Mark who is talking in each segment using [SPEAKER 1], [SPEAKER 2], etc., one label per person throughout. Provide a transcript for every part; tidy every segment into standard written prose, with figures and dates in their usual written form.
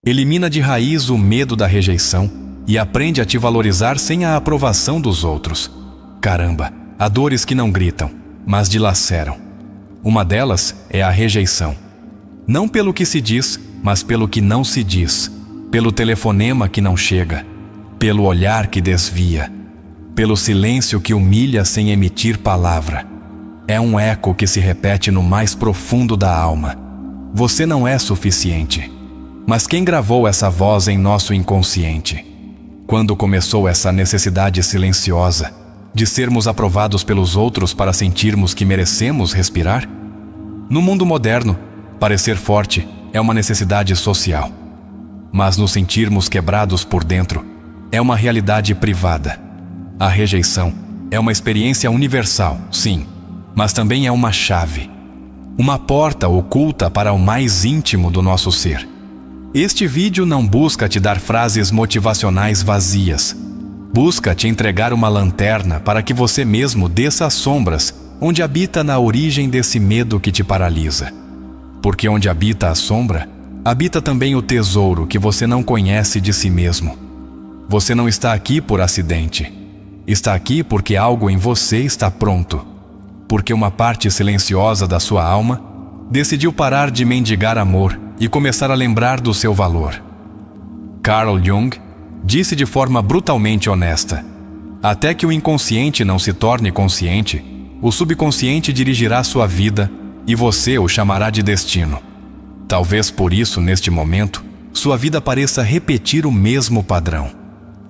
[SPEAKER 1] Elimina de raiz o medo da rejeição e aprende a te valorizar sem a aprovação dos outros. Caramba, há dores que não gritam, mas dilaceram. Uma delas é a rejeição. Não pelo que se diz, mas pelo que não se diz. Pelo telefonema que não chega. Pelo olhar que desvia. Pelo silêncio que humilha sem emitir palavra. É um eco que se repete no mais profundo da alma. Você não é suficiente. Mas quem gravou essa voz em nosso inconsciente? Quando começou essa necessidade silenciosa de sermos aprovados pelos outros para sentirmos que merecemos respirar? No mundo moderno, parecer forte é uma necessidade social. Mas nos sentirmos quebrados por dentro é uma realidade privada. A rejeição é uma experiência universal, sim, mas também é uma chave. Uma porta oculta para o mais íntimo do nosso ser. Este vídeo não busca te dar frases motivacionais vazias. Busca te entregar uma lanterna para que você mesmo desça às sombras, onde habita na origem desse medo que te paralisa. Porque onde habita a sombra, habita também o tesouro que você não conhece de si mesmo. Você não está aqui por acidente. Está aqui porque algo em você está pronto. Porque uma parte silenciosa da sua alma decidiu parar de mendigar amor e começar a lembrar do seu valor. Carl Jung disse de forma brutalmente honesta: até que o inconsciente não se torne consciente, o subconsciente dirigirá sua vida e você o chamará de destino. Talvez por isso, neste momento, sua vida pareça repetir o mesmo padrão.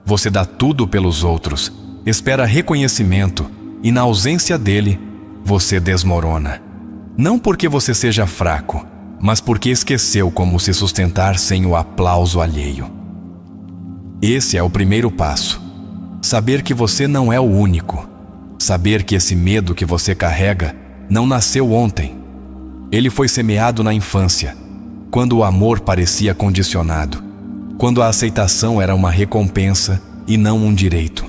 [SPEAKER 1] Você dá tudo pelos outros, espera reconhecimento e, na ausência dele, você desmorona. Não porque você seja fraco, mas porque esqueceu como se sustentar sem o aplauso alheio. Esse é o primeiro passo. Saber que você não é o único. Saber que esse medo que você carrega não nasceu ontem. Ele foi semeado na infância, quando o amor parecia condicionado, quando a aceitação era uma recompensa e não um direito.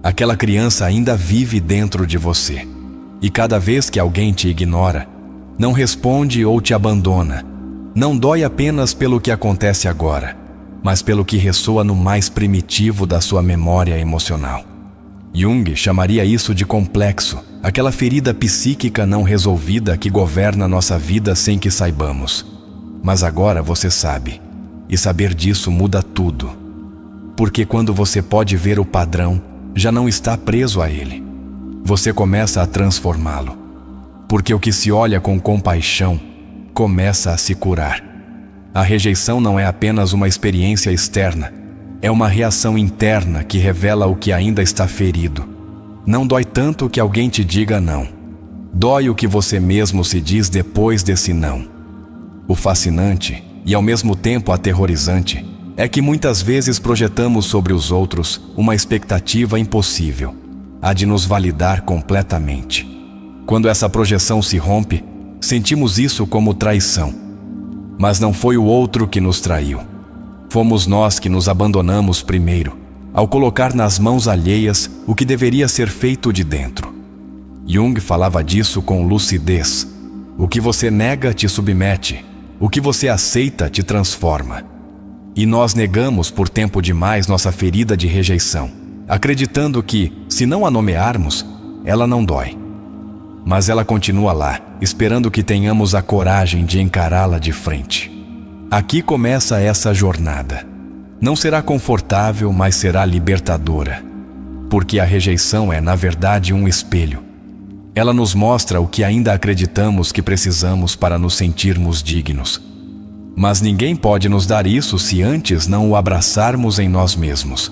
[SPEAKER 1] Aquela criança ainda vive dentro de você. E cada vez que alguém te ignora, não responde ou te abandona, não dói apenas pelo que acontece agora, mas pelo que ressoa no mais primitivo da sua memória emocional. Jung chamaria isso de complexo, aquela ferida psíquica não resolvida que governa nossa vida sem que saibamos. Mas agora você sabe, e saber disso muda tudo. Porque quando você pode ver o padrão, já não está preso a ele. Você começa a transformá-lo. Porque o que se olha com compaixão começa a se curar. A rejeição não é apenas uma experiência externa, é uma reação interna que revela o que ainda está ferido. Não dói tanto que alguém te diga não. Dói o que você mesmo se diz depois desse não. O fascinante, e ao mesmo tempo aterrorizante, é que muitas vezes projetamos sobre os outros uma expectativa impossível, a de nos validar completamente. Quando essa projeção se rompe, sentimos isso como traição. Mas não foi o outro que nos traiu. Fomos nós que nos abandonamos primeiro, ao colocar nas mãos alheias o que deveria ser feito de dentro. Jung falava disso com lucidez. O que você nega te submete, o que você aceita te transforma. E nós negamos por tempo demais nossa ferida de rejeição, acreditando que, se não a nomearmos, ela não dói. Mas ela continua lá, esperando que tenhamos a coragem de encará-la de frente. Aqui começa essa jornada. Não será confortável, mas será libertadora. Porque a rejeição é, na verdade, um espelho. Ela nos mostra o que ainda acreditamos que precisamos para nos sentirmos dignos. Mas ninguém pode nos dar isso se antes não o abraçarmos em nós mesmos.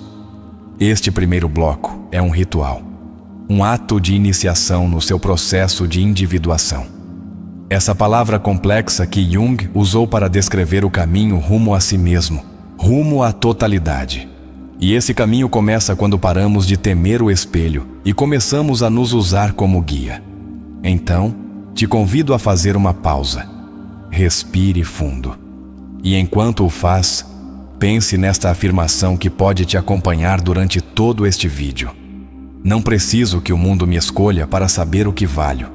[SPEAKER 1] Este primeiro bloco é um ritual. Um ato de iniciação no seu processo de individuação. Essa palavra complexa que Jung usou para descrever o caminho rumo a si mesmo, rumo à totalidade. E esse caminho começa quando paramos de temer o espelho e começamos a nos usar como guia. Então, te convido a fazer uma pausa. Respire fundo. E enquanto o faz, pense nesta afirmação que pode te acompanhar durante todo este vídeo. Não preciso que o mundo me escolha para saber o que valho.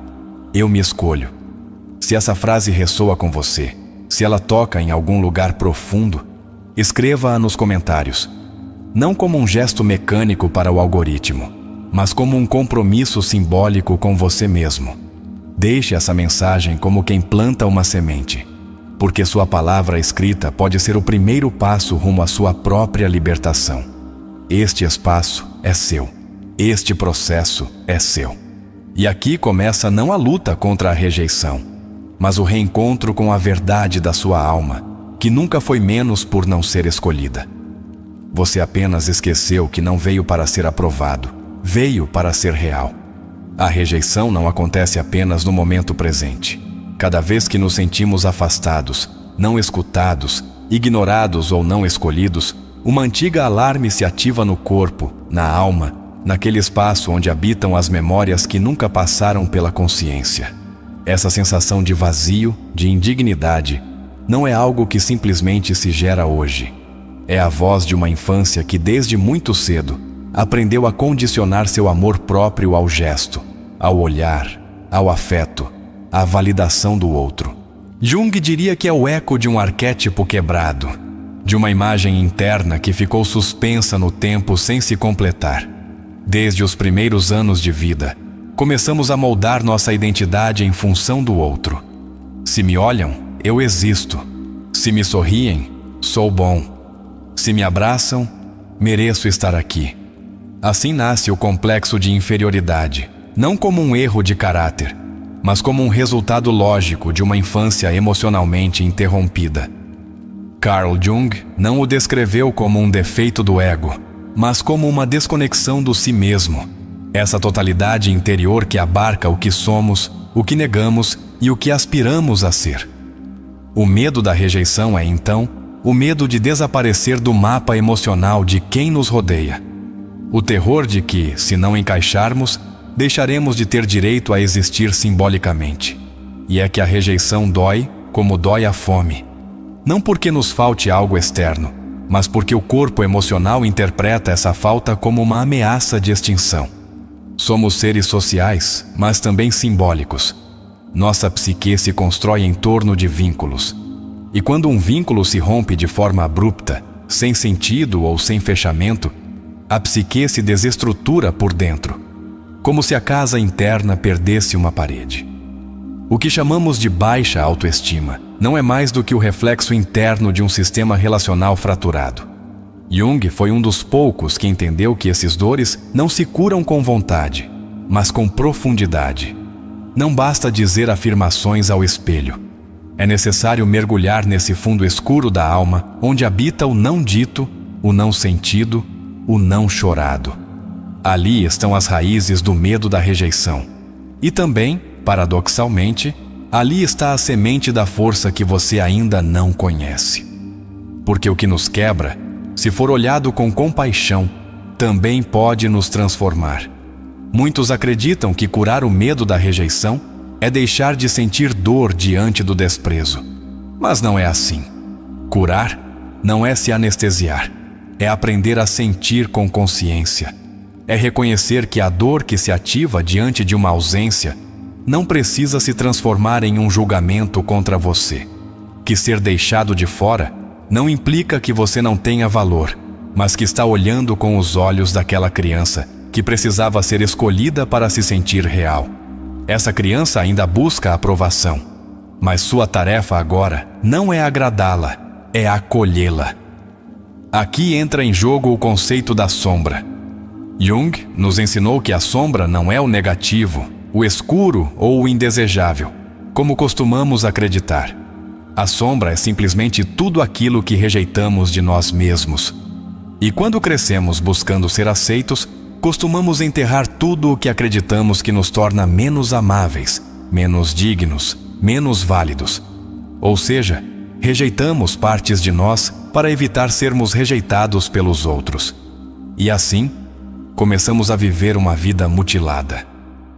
[SPEAKER 1] Eu me escolho. Se essa frase ressoa com você, se ela toca em algum lugar profundo, Escreva-a nos comentários, não como um gesto mecânico para o algoritmo, mas como um compromisso simbólico com você mesmo. Deixe essa mensagem como quem planta uma semente, porque sua palavra escrita pode ser o primeiro passo rumo à sua própria libertação. Este espaço é seu. Este processo é seu. E aqui começa não a luta contra a rejeição, mas o reencontro com a verdade da sua alma, que nunca foi menos por não ser escolhida. Você apenas esqueceu que não veio para ser aprovado, veio para ser real. A rejeição não acontece apenas no momento presente. Cada vez que nos sentimos afastados, não escutados, ignorados ou não escolhidos, uma antiga alarme se ativa no corpo, na alma, naquele espaço onde habitam as memórias que nunca passaram pela consciência. Essa sensação de vazio, de indignidade, não é algo que simplesmente se gera hoje. É a voz de uma infância que desde muito cedo aprendeu a condicionar seu amor próprio ao gesto, ao olhar, ao afeto, à validação do outro. Jung diria que é o eco de um arquétipo quebrado, de uma imagem interna que ficou suspensa no tempo sem se completar. Desde os primeiros anos de vida, começamos a moldar nossa identidade em função do outro. Se me olham, eu existo. Se me sorriem, sou bom. Se me abraçam, mereço estar aqui. Assim nasce o complexo de inferioridade, não como um erro de caráter, mas como um resultado lógico de uma infância emocionalmente interrompida. Carl Jung não o descreveu como um defeito do ego, mas como uma desconexão do si mesmo, essa totalidade interior que abarca o que somos, o que negamos e o que aspiramos a ser. O medo da rejeição é, então, o medo de desaparecer do mapa emocional de quem nos rodeia. O terror de que, se não encaixarmos, deixaremos de ter direito a existir simbolicamente. E é que a rejeição dói como dói a fome. Não porque nos falte algo externo, mas porque o corpo emocional interpreta essa falta como uma ameaça de extinção. Somos seres sociais, mas também simbólicos. Nossa psique se constrói em torno de vínculos. E quando um vínculo se rompe de forma abrupta, sem sentido ou sem fechamento, a psique se desestrutura por dentro, como se a casa interna perdesse uma parede. O que chamamos de baixa autoestima não é mais do que o reflexo interno de um sistema relacional fraturado. Jung foi um dos poucos que entendeu que esses dores não se curam com vontade, mas com profundidade. Não basta dizer afirmações ao espelho. É necessário mergulhar nesse fundo escuro da alma, onde habita o não dito, o não sentido, o não chorado. Ali estão as raízes do medo da rejeição. E também, paradoxalmente, ali está a semente da força que você ainda não conhece. Porque o que nos quebra, se for olhado com compaixão, também pode nos transformar. Muitos acreditam que curar o medo da rejeição é deixar de sentir dor diante do desprezo. Mas não é assim. Curar não é se anestesiar, é aprender a sentir com consciência. É reconhecer que a dor que se ativa diante de uma ausência não precisa se transformar em um julgamento contra você. Que ser deixado de fora não implica que você não tenha valor, mas que está olhando com os olhos daquela criança que precisava ser escolhida para se sentir real. Essa criança ainda busca a aprovação, mas sua tarefa agora não é agradá-la, é acolhê-la. Aqui entra em jogo o conceito da sombra. Jung nos ensinou que a sombra não é o negativo, o escuro ou o indesejável, como costumamos acreditar. A sombra é simplesmente tudo aquilo que rejeitamos de nós mesmos. E quando crescemos buscando ser aceitos, costumamos enterrar tudo o que acreditamos que nos torna menos amáveis, menos dignos, menos válidos. Ou seja, rejeitamos partes de nós para evitar sermos rejeitados pelos outros. E assim, começamos a viver uma vida mutilada.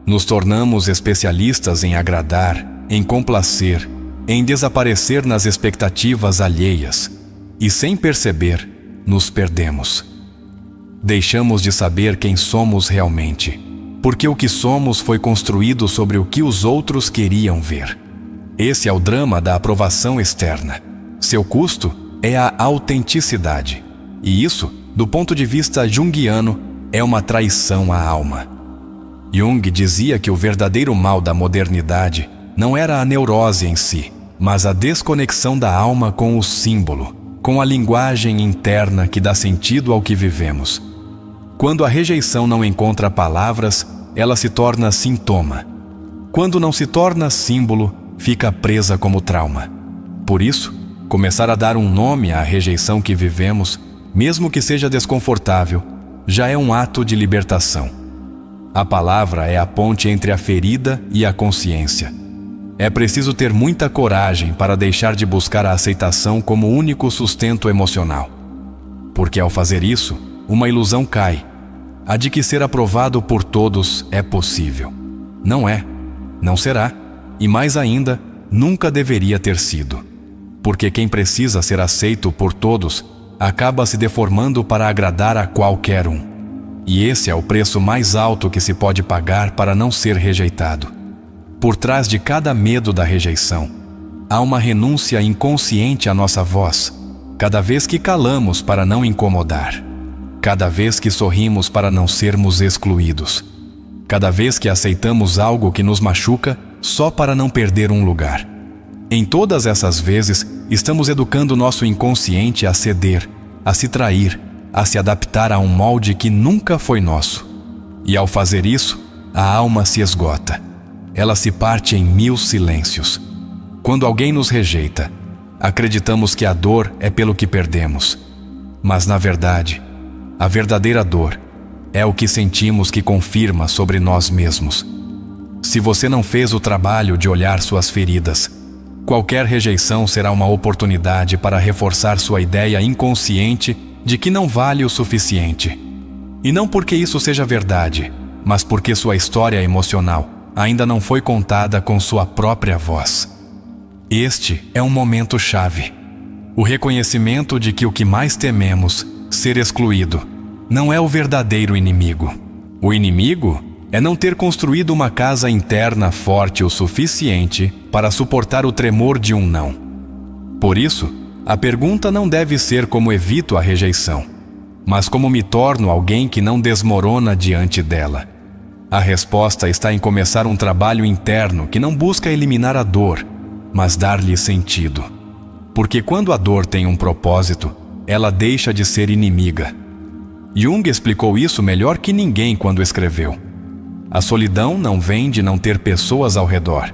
[SPEAKER 1] Nos tornamos especialistas em agradar, em complacer, em desaparecer nas expectativas alheias. E sem perceber, nos perdemos. Deixamos de saber quem somos realmente, porque o que somos foi construído sobre o que os outros queriam ver. Esse é o drama da aprovação externa. Seu custo, é a autenticidade. E isso, do ponto de vista junguiano, é uma traição à alma. Jung dizia que o verdadeiro mal da modernidade não era a neurose em si, mas a desconexão da alma com o símbolo, com a linguagem interna que dá sentido ao que vivemos. Quando a rejeição não encontra palavras, ela se torna sintoma. Quando não se torna símbolo, fica presa como trauma. Por isso, começar a dar um nome à rejeição que vivemos, mesmo que seja desconfortável, já é um ato de libertação. A palavra é a ponte entre a ferida e a consciência. É preciso ter muita coragem para deixar de buscar a aceitação como único sustento emocional. Porque ao fazer isso, uma ilusão cai, a de que ser aprovado por todos é possível. Não é, não será, e mais ainda, nunca deveria ter sido. Porque quem precisa ser aceito por todos acaba se deformando para agradar a qualquer um. E esse é o preço mais alto que se pode pagar para não ser rejeitado. Por trás de cada medo da rejeição, há uma renúncia inconsciente à nossa voz, cada vez que calamos para não incomodar, cada vez que sorrimos para não sermos excluídos, cada vez que aceitamos algo que nos machuca só para não perder um lugar. Em todas essas vezes, estamos educando nosso inconsciente a ceder, a se trair, a se adaptar a um molde que nunca foi nosso. E ao fazer isso, a alma se esgota. Ela se parte em 1000 silêncios. Quando alguém nos rejeita, acreditamos que a dor é pelo que perdemos. Mas, na verdade, a verdadeira dor é o que sentimos que confirma sobre nós mesmos. Se você não fez o trabalho de olhar suas feridas, qualquer rejeição será uma oportunidade para reforçar sua ideia inconsciente de que não vale o suficiente. E não porque isso seja verdade, mas porque sua história emocional ainda não foi contada com sua própria voz. Este é um momento chave. O reconhecimento de que o que mais tememos, ser excluído, não é o verdadeiro inimigo. O inimigo é não ter construído uma casa interna forte o suficiente para suportar o tremor de um não. Por isso, a pergunta não deve ser como evito a rejeição, mas como me torno alguém que não desmorona diante dela. A resposta está em começar um trabalho interno que não busca eliminar a dor, mas dar-lhe sentido. Porque quando a dor tem um propósito, ela deixa de ser inimiga. Jung explicou isso melhor que ninguém quando escreveu: a solidão não vem de não ter pessoas ao redor,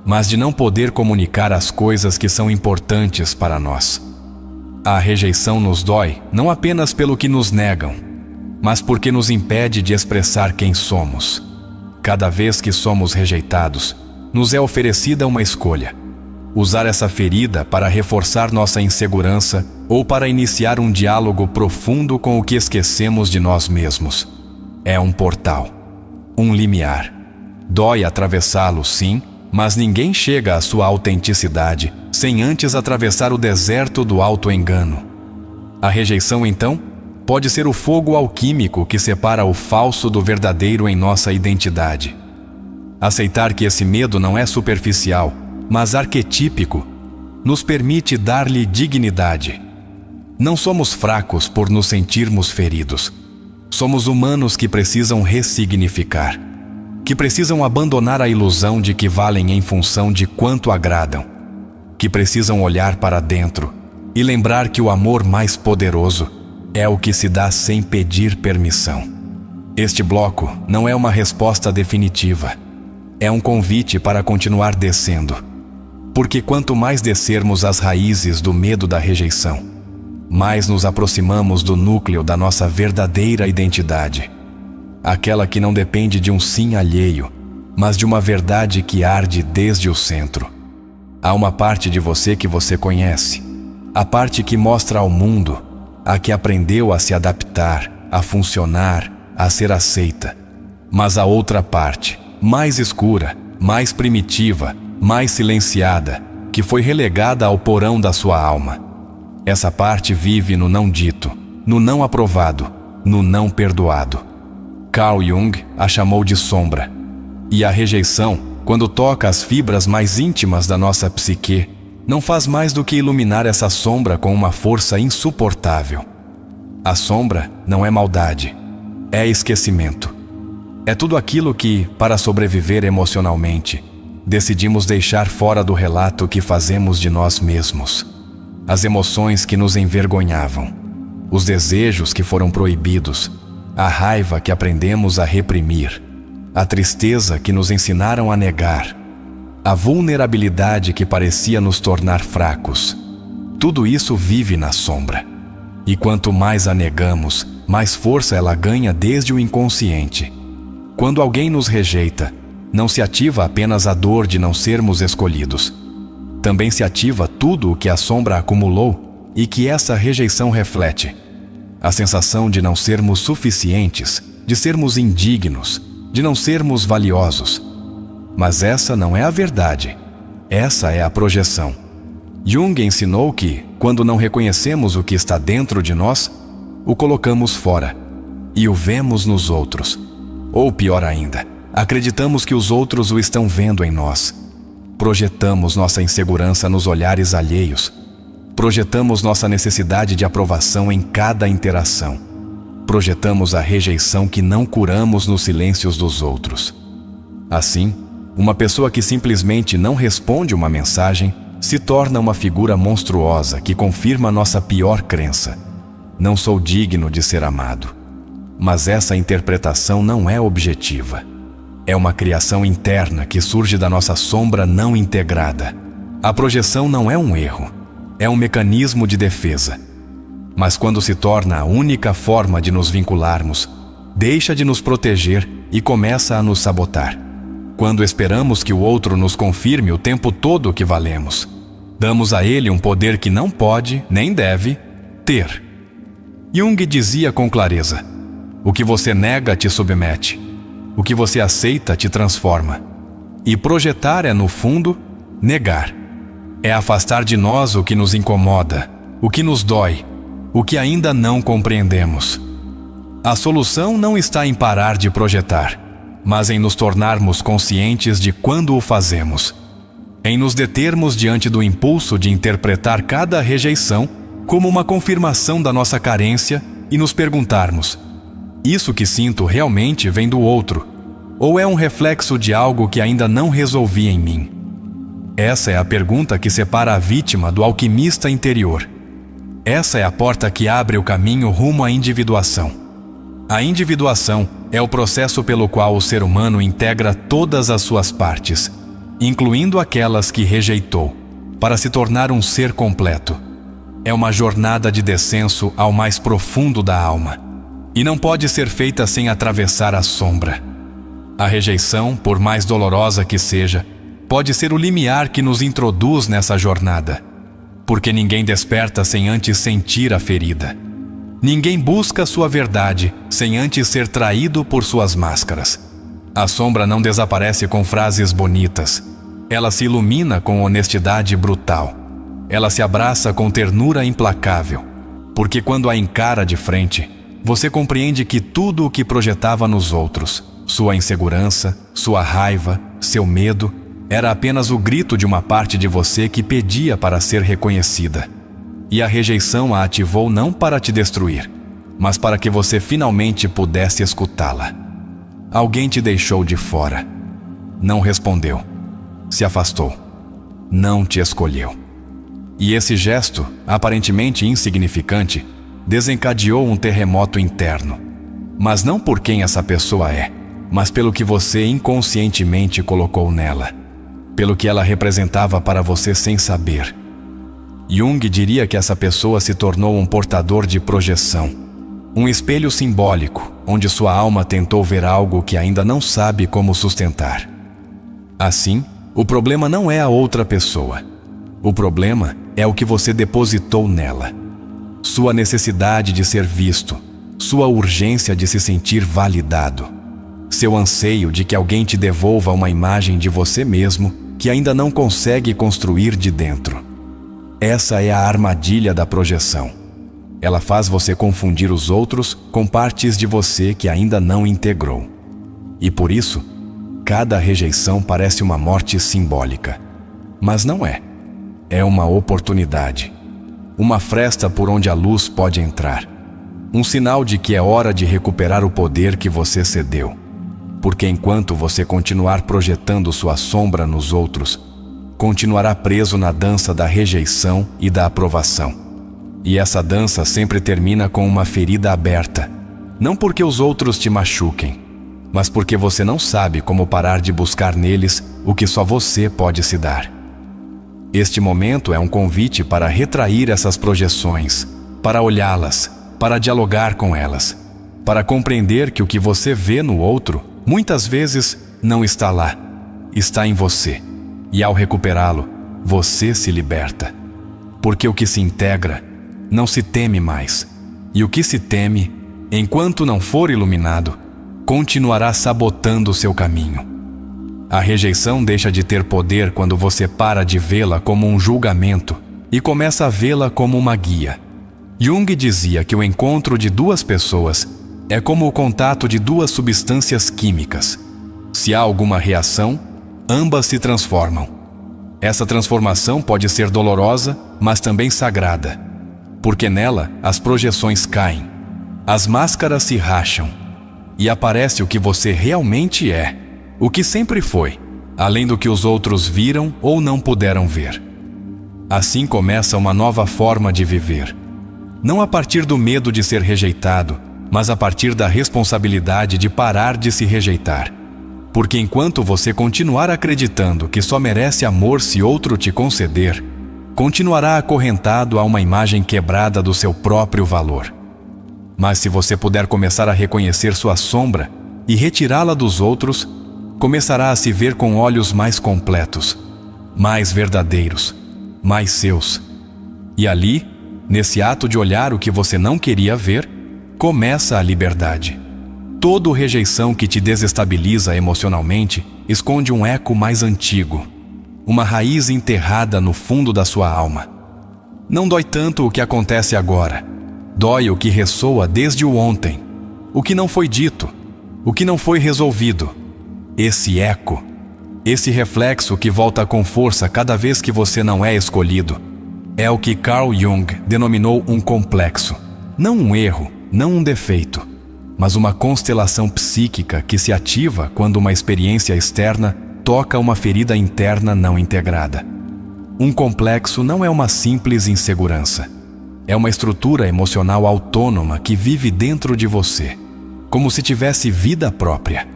[SPEAKER 1] mas de não poder comunicar as coisas que são importantes para nós. A rejeição nos dói não apenas pelo que nos negam, mas porque nos impede de expressar quem somos. Cada vez que somos rejeitados, nos é oferecida uma escolha: usar essa ferida para reforçar nossa insegurança ou para iniciar um diálogo profundo com o que esquecemos de nós mesmos. É um portal, um limiar. Dói atravessá-lo, sim, mas ninguém chega à sua autenticidade sem antes atravessar o deserto do auto-engano. A rejeição, então, pode ser o fogo alquímico que separa o falso do verdadeiro em nossa identidade. Aceitar que esse medo não é superficial, mas arquetípico, nos permite dar-lhe dignidade. Não somos fracos por nos sentirmos feridos. Somos humanos que precisam ressignificar, que precisam abandonar a ilusão de que valem em função de quanto agradam, que precisam olhar para dentro e lembrar que o amor mais poderoso é o que se dá sem pedir permissão. Este bloco não é uma resposta definitiva. É um convite para continuar descendo. Porque quanto mais descermos as raízes do medo da rejeição, mais nos aproximamos do núcleo da nossa verdadeira identidade. Aquela que não depende de um sim alheio, mas de uma verdade que arde desde o centro. Há uma parte de você que você conhece, a parte que mostra ao mundo, a que aprendeu a se adaptar, a funcionar, a ser aceita. Mas a outra parte, mais escura, mais primitiva, mais silenciada, que foi relegada ao porão da sua alma. Essa parte vive no não dito, no não aprovado, no não perdoado. Carl Jung a chamou de sombra. E a rejeição, quando toca as fibras mais íntimas da nossa psique, não faz mais do que iluminar essa sombra com uma força insuportável. A sombra não é maldade, é esquecimento. É tudo aquilo que, para sobreviver emocionalmente, decidimos deixar fora do relato que fazemos de nós mesmos. As emoções que nos envergonhavam, os desejos que foram proibidos, a raiva que aprendemos a reprimir, a tristeza que nos ensinaram a negar, a vulnerabilidade que parecia nos tornar fracos. Tudo isso vive na sombra. E quanto mais a negamos, mais força ela ganha desde o inconsciente. Quando alguém nos rejeita, não se ativa apenas a dor de não sermos escolhidos. Também se ativa tudo o que a sombra acumulou e que essa rejeição reflete. A sensação de não sermos suficientes, de sermos indignos, de não sermos valiosos. Mas essa não é a verdade. Essa é a projeção. Jung ensinou que, quando não reconhecemos o que está dentro de nós, o colocamos fora e o vemos nos outros. Ou pior ainda, acreditamos que os outros o estão vendo em nós. Projetamos nossa insegurança nos olhares alheios. Projetamos nossa necessidade de aprovação em cada interação. Projetamos a rejeição que não curamos nos silêncios dos outros. Assim, uma pessoa que simplesmente não responde uma mensagem se torna uma figura monstruosa que confirma nossa pior crença. Não sou digno de ser amado. Mas essa interpretação não é objetiva. É uma criação interna que surge da nossa sombra não integrada. A projeção não é um erro, é um mecanismo de defesa. Mas quando se torna a única forma de nos vincularmos, deixa de nos proteger e começa a nos sabotar. Quando esperamos que o outro nos confirme o tempo todo que valemos, damos a ele um poder que não pode, nem deve, ter. Jung dizia com clareza: o que você nega te submete, o que você aceita te transforma. E projetar é, no fundo, negar. É afastar de nós o que nos incomoda, o que nos dói, o que ainda não compreendemos. A solução não está em parar de projetar, mas em nos tornarmos conscientes de quando o fazemos. Em nos determos diante do impulso de interpretar cada rejeição como uma confirmação da nossa carência e nos perguntarmos: isso que sinto realmente vem do outro, ou é um reflexo de algo que ainda não resolvi em mim? Essa é a pergunta que separa a vítima do alquimista interior. Essa é a porta que abre o caminho rumo à individuação. A individuação é o processo pelo qual o ser humano integra todas as suas partes, incluindo aquelas que rejeitou, para se tornar um ser completo. É uma jornada de descenso ao mais profundo da alma, e não pode ser feita sem atravessar a sombra. A rejeição, por mais dolorosa que seja, pode ser o limiar que nos introduz nessa jornada, porque ninguém desperta sem antes sentir a ferida. Ninguém busca sua verdade sem antes ser traído por suas máscaras. A sombra não desaparece com frases bonitas. Ela se ilumina com honestidade brutal. Ela se abraça com ternura implacável, porque quando a encara de frente, você compreende que tudo o que projetava nos outros, sua insegurança, sua raiva, seu medo, era apenas o grito de uma parte de você que pedia para ser reconhecida. E a rejeição a ativou não para te destruir, mas para que você finalmente pudesse escutá-la. Alguém te deixou de fora. Não respondeu. Se afastou. Não te escolheu. E esse gesto, aparentemente insignificante, desencadeou um terremoto interno. Mas não por quem essa pessoa é, mas pelo que você inconscientemente colocou nela. Pelo que ela representava para você sem saber. Jung diria que essa pessoa se tornou um portador de projeção, um espelho simbólico, onde sua alma tentou ver algo que ainda não sabe como sustentar. Assim, o problema não é a outra pessoa. O problema é o que você depositou nela. Sua necessidade de ser visto, sua urgência de se sentir validado, seu anseio de que alguém te devolva uma imagem de você mesmo que ainda não consegue construir de dentro. Essa é a armadilha da projeção. Ela faz você confundir os outros com partes de você que ainda não integrou. E por isso, cada rejeição parece uma morte simbólica. Mas não é. é uma oportunidade, uma fresta por onde a luz pode entrar, um sinal de que é hora de recuperar o poder que você cedeu. Porque enquanto você continuar projetando sua sombra nos outros, continuará preso na dança da rejeição e da aprovação. E essa dança sempre termina com uma ferida aberta, não porque os outros te machuquem, mas porque você não sabe como parar de buscar neles o que só você pode se dar. Este momento é um convite para retrair essas projeções, para olhá-las, para dialogar com elas, para compreender que o que você vê no outro, muitas vezes, não está lá, está em você. E ao recuperá-lo, você se liberta. Porque o que se integra, não se teme mais. E o que se teme, enquanto não for iluminado, continuará sabotando o seu caminho. A rejeição deixa de ter poder quando você para de vê-la como um julgamento e começa a vê-la como uma guia. Jung dizia que o encontro de duas pessoas é como o contato de duas substâncias químicas. Se há alguma reação, ambas se transformam. Essa transformação pode ser dolorosa, mas também sagrada, porque nela as projeções caem, as máscaras se racham e aparece o que você realmente é, o que sempre foi, além do que os outros viram ou não puderam ver. Assim começa uma nova forma de viver, não a partir do medo de ser rejeitado, mas a partir da responsabilidade de parar de se rejeitar. Porque enquanto você continuar acreditando que só merece amor se outro te conceder, continuará acorrentado a uma imagem quebrada do seu próprio valor. Mas se você puder começar a reconhecer sua sombra e retirá-la dos outros, começará a se ver com olhos mais completos, mais verdadeiros, mais seus. E ali, nesse ato de olhar o que você não queria ver, começa a liberdade. Toda rejeição que te desestabiliza emocionalmente esconde um eco mais antigo, uma raiz enterrada no fundo da sua alma. Não dói tanto o que acontece agora, dói o que ressoa desde o ontem, o que não foi dito, o que não foi resolvido. Esse eco, esse reflexo que volta com força cada vez que você não é escolhido, é o que Carl Jung denominou um complexo. Não um erro, não um defeito, mas uma constelação psíquica que se ativa quando uma experiência externa toca uma ferida interna não integrada. Um complexo não é uma simples insegurança. É uma estrutura emocional autônoma que vive dentro de você, como se tivesse vida própria.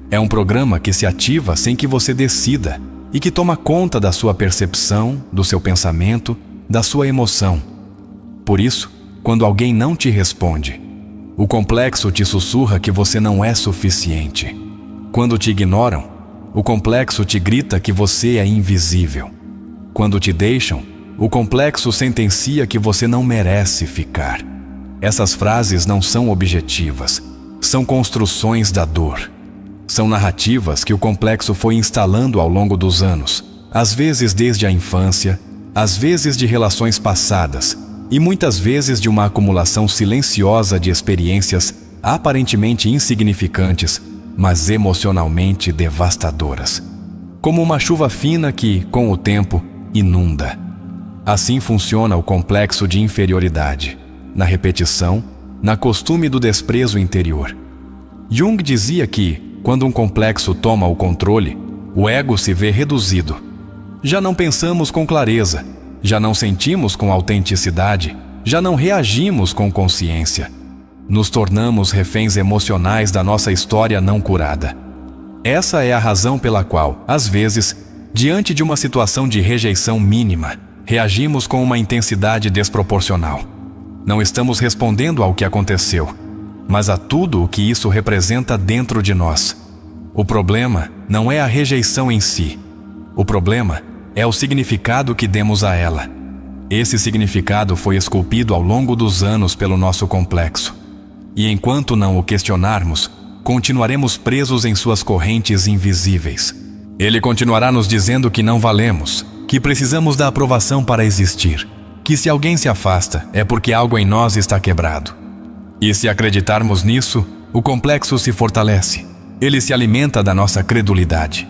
[SPEAKER 1] É um programa que se ativa sem que você decida e que toma conta da sua percepção, do seu pensamento, da sua emoção. Por isso, quando alguém não te responde, o complexo te sussurra que você não é suficiente. Quando te ignoram, o complexo te grita que você é invisível. Quando te deixam, o complexo sentencia que você não merece ficar. Essas frases não são objetivas, são construções da dor. São narrativas que o complexo foi instalando ao longo dos anos, às vezes desde a infância, às vezes de relações passadas, e muitas vezes de uma acumulação silenciosa de experiências aparentemente insignificantes, mas emocionalmente devastadoras. Como uma chuva fina que, com o tempo, inunda. Assim funciona o complexo de inferioridade, na repetição, na costume do desprezo interior. Jung dizia que, quando um complexo toma o controle, o ego se vê reduzido. Já não pensamos com clareza, já não sentimos com autenticidade, já não reagimos com consciência. Nos tornamos reféns emocionais da nossa história não curada. Essa é a razão pela qual, às vezes, diante de uma situação de rejeição mínima, reagimos com uma intensidade desproporcional. Não estamos respondendo ao que aconteceu, mas a tudo o que isso representa dentro de nós. O problema não é a rejeição em si. O problema é o significado que demos a ela. Esse significado foi esculpido ao longo dos anos pelo nosso complexo. E enquanto não o questionarmos, continuaremos presos em suas correntes invisíveis. Ele continuará nos dizendo que não valemos, que precisamos da aprovação para existir, que se alguém se afasta é porque algo em nós está quebrado. E se acreditarmos nisso, o complexo se fortalece. Ele se alimenta da nossa credulidade.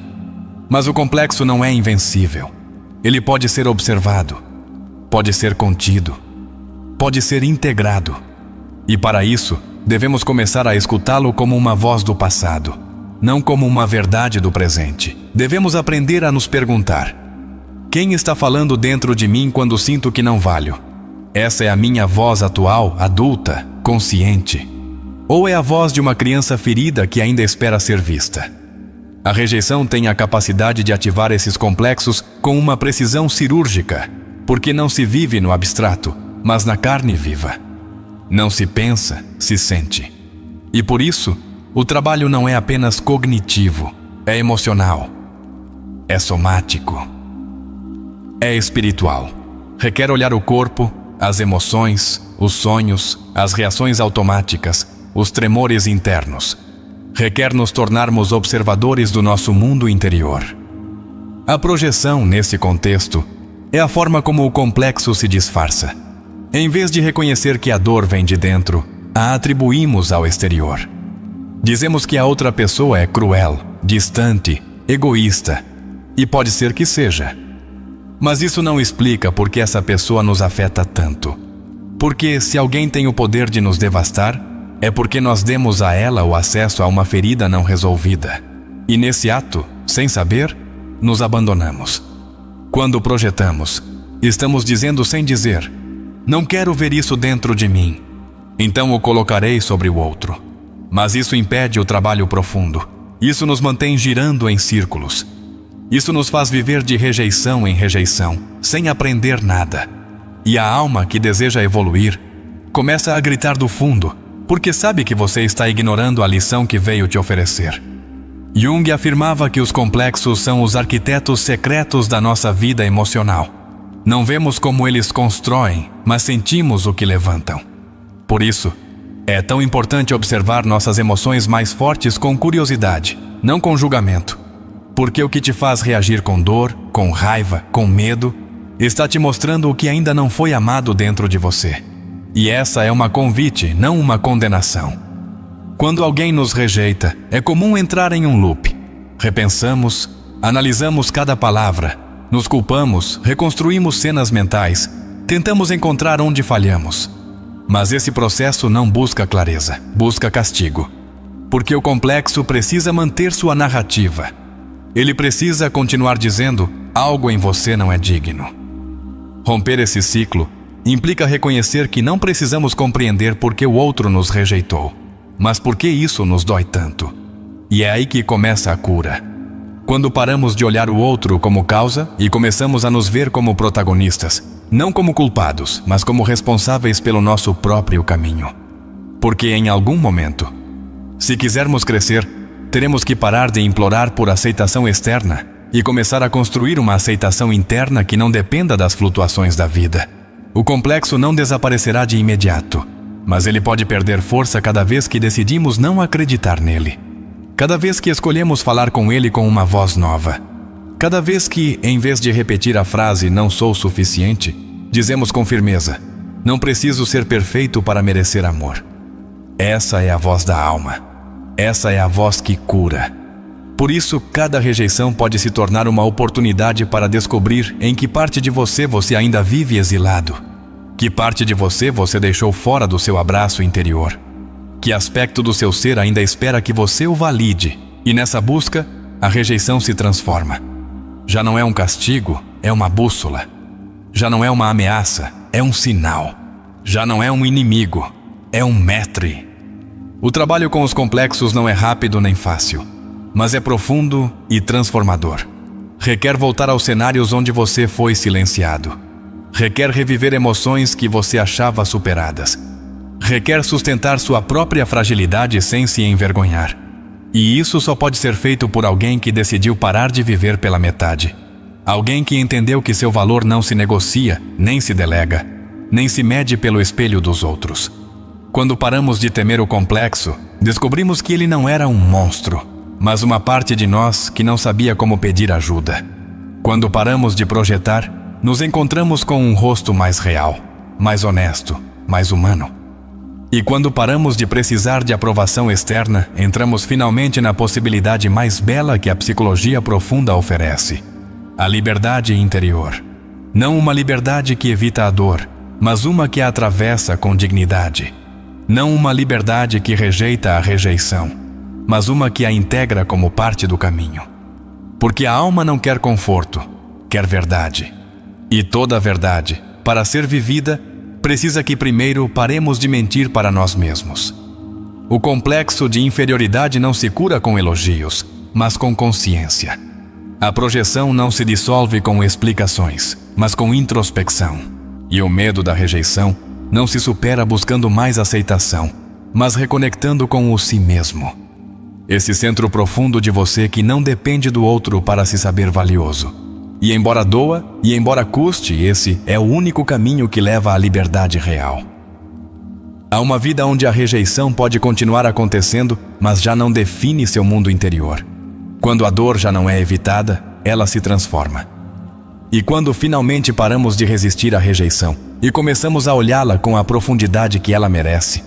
[SPEAKER 1] Mas o complexo não é invencível. ele pode ser observado, pode ser contido, pode ser integrado. E para isso, devemos começar a escutá-lo como uma voz do passado, não como uma verdade do presente. Devemos aprender a nos perguntar: quem está falando dentro de mim quando sinto que não valho? Essa é a minha voz atual, adulta, consciente? Ou é a voz de uma criança ferida que ainda espera ser vista? A rejeição tem a capacidade de ativar esses complexos com uma precisão cirúrgica, porque não se vive no abstrato, mas na carne viva. Não se pensa, se sente. E por isso, o trabalho não é apenas cognitivo, é emocional, é somático, é espiritual. Requer olhar o corpo, as emoções, os sonhos, as reações automáticas, os tremores internos. Requer nos tornarmos observadores do nosso mundo interior. A projeção, nesse contexto, é a forma como o complexo se disfarça. Em vez de reconhecer que a dor vem de dentro, a atribuímos ao exterior. Dizemos que a outra pessoa é cruel, distante, egoísta, e pode ser que seja. Mas isso não explica por que essa pessoa nos afeta tanto. Porque se alguém tem o poder de nos devastar, é porque nós demos a ela o acesso a uma ferida não resolvida. E nesse ato, sem saber, nos abandonamos. Quando projetamos, estamos dizendo sem dizer: não quero ver isso dentro de mim, então o colocarei sobre o outro. Mas isso impede o trabalho profundo. Isso nos mantém girando em círculos. Isso nos faz viver de rejeição em rejeição, sem aprender nada. E a alma que deseja evoluir começa a gritar do fundo, porque sabe que você está ignorando a lição que veio te oferecer. Jung afirmava que os complexos são os arquitetos secretos da nossa vida emocional. Não vemos como eles constroem, mas sentimos o que levantam. Por isso, é tão importante observar nossas emoções mais fortes com curiosidade, não com julgamento. Porque o que te faz reagir com dor, com raiva, com medo, está te mostrando o que ainda não foi amado dentro de você. E essa é uma convite, não uma condenação. Quando alguém nos rejeita, é comum entrar em um loop. Repensamos, analisamos cada palavra, nos culpamos, reconstruímos cenas mentais, tentamos encontrar onde falhamos. Mas esse processo não busca clareza, busca castigo. Porque o complexo precisa manter sua narrativa. Ele precisa continuar dizendo: algo em você não é digno. Romper esse ciclo implica reconhecer que não precisamos compreender por que o outro nos rejeitou, mas por que isso nos dói tanto. E é aí que começa a cura. Quando paramos de olhar o outro como causa e começamos a nos ver como protagonistas, não como culpados, mas como responsáveis pelo nosso próprio caminho. Porque em algum momento, se quisermos crescer, teremos que parar de implorar por aceitação externa e começar a construir uma aceitação interna que não dependa das flutuações da vida. O complexo não desaparecerá de imediato, mas ele pode perder força cada vez que decidimos não acreditar nele. Cada vez que escolhemos falar com ele com uma voz nova. Cada vez que, em vez de repetir a frase "não sou suficiente", dizemos com firmeza: "não preciso ser perfeito para merecer amor". Essa é a voz da alma. Essa é a voz que cura. Por isso, cada rejeição pode se tornar uma oportunidade para descobrir em que parte de você ainda vive exilado. Que parte de você deixou fora do seu abraço interior. Que aspecto do seu ser ainda espera que você o valide. E nessa busca, a rejeição se transforma. Já não é um castigo, é uma bússola. Já não é uma ameaça, é um sinal. Já não é um inimigo, é um mestre. O trabalho com os complexos não é rápido nem fácil, mas é profundo e transformador. Requer voltar aos cenários onde você foi silenciado. Requer reviver emoções que você achava superadas. Requer sustentar sua própria fragilidade sem se envergonhar. E isso só pode ser feito por alguém que decidiu parar de viver pela metade. Alguém que entendeu que seu valor não se negocia, nem se delega, nem se mede pelo espelho dos outros. Quando paramos de temer o complexo, descobrimos que ele não era um monstro, mas uma parte de nós que não sabia como pedir ajuda. Quando paramos de projetar, nos encontramos com um rosto mais real, mais honesto, mais humano. E quando paramos de precisar de aprovação externa, entramos finalmente na possibilidade mais bela que a psicologia profunda oferece: a liberdade interior. Não uma liberdade que evita a dor, mas uma que a atravessa com dignidade. Não uma liberdade que rejeita a rejeição, mas uma que a integra como parte do caminho. Porque a alma não quer conforto, quer verdade. E toda a verdade, para ser vivida, precisa que primeiro paremos de mentir para nós mesmos. O complexo de inferioridade não se cura com elogios, mas com consciência. A projeção não se dissolve com explicações, mas com introspecção. E o medo da rejeição não se supera buscando mais aceitação, mas reconectando com o si mesmo. Esse centro profundo de você que não depende do outro para se saber valioso. E embora doa, e embora custe, esse é o único caminho que leva à liberdade real. Há uma vida onde a rejeição pode continuar acontecendo, mas já não define seu mundo interior. Quando a dor já não é evitada, ela se transforma. E quando finalmente paramos de resistir à rejeição e começamos a olhá-la com a profundidade que ela merece,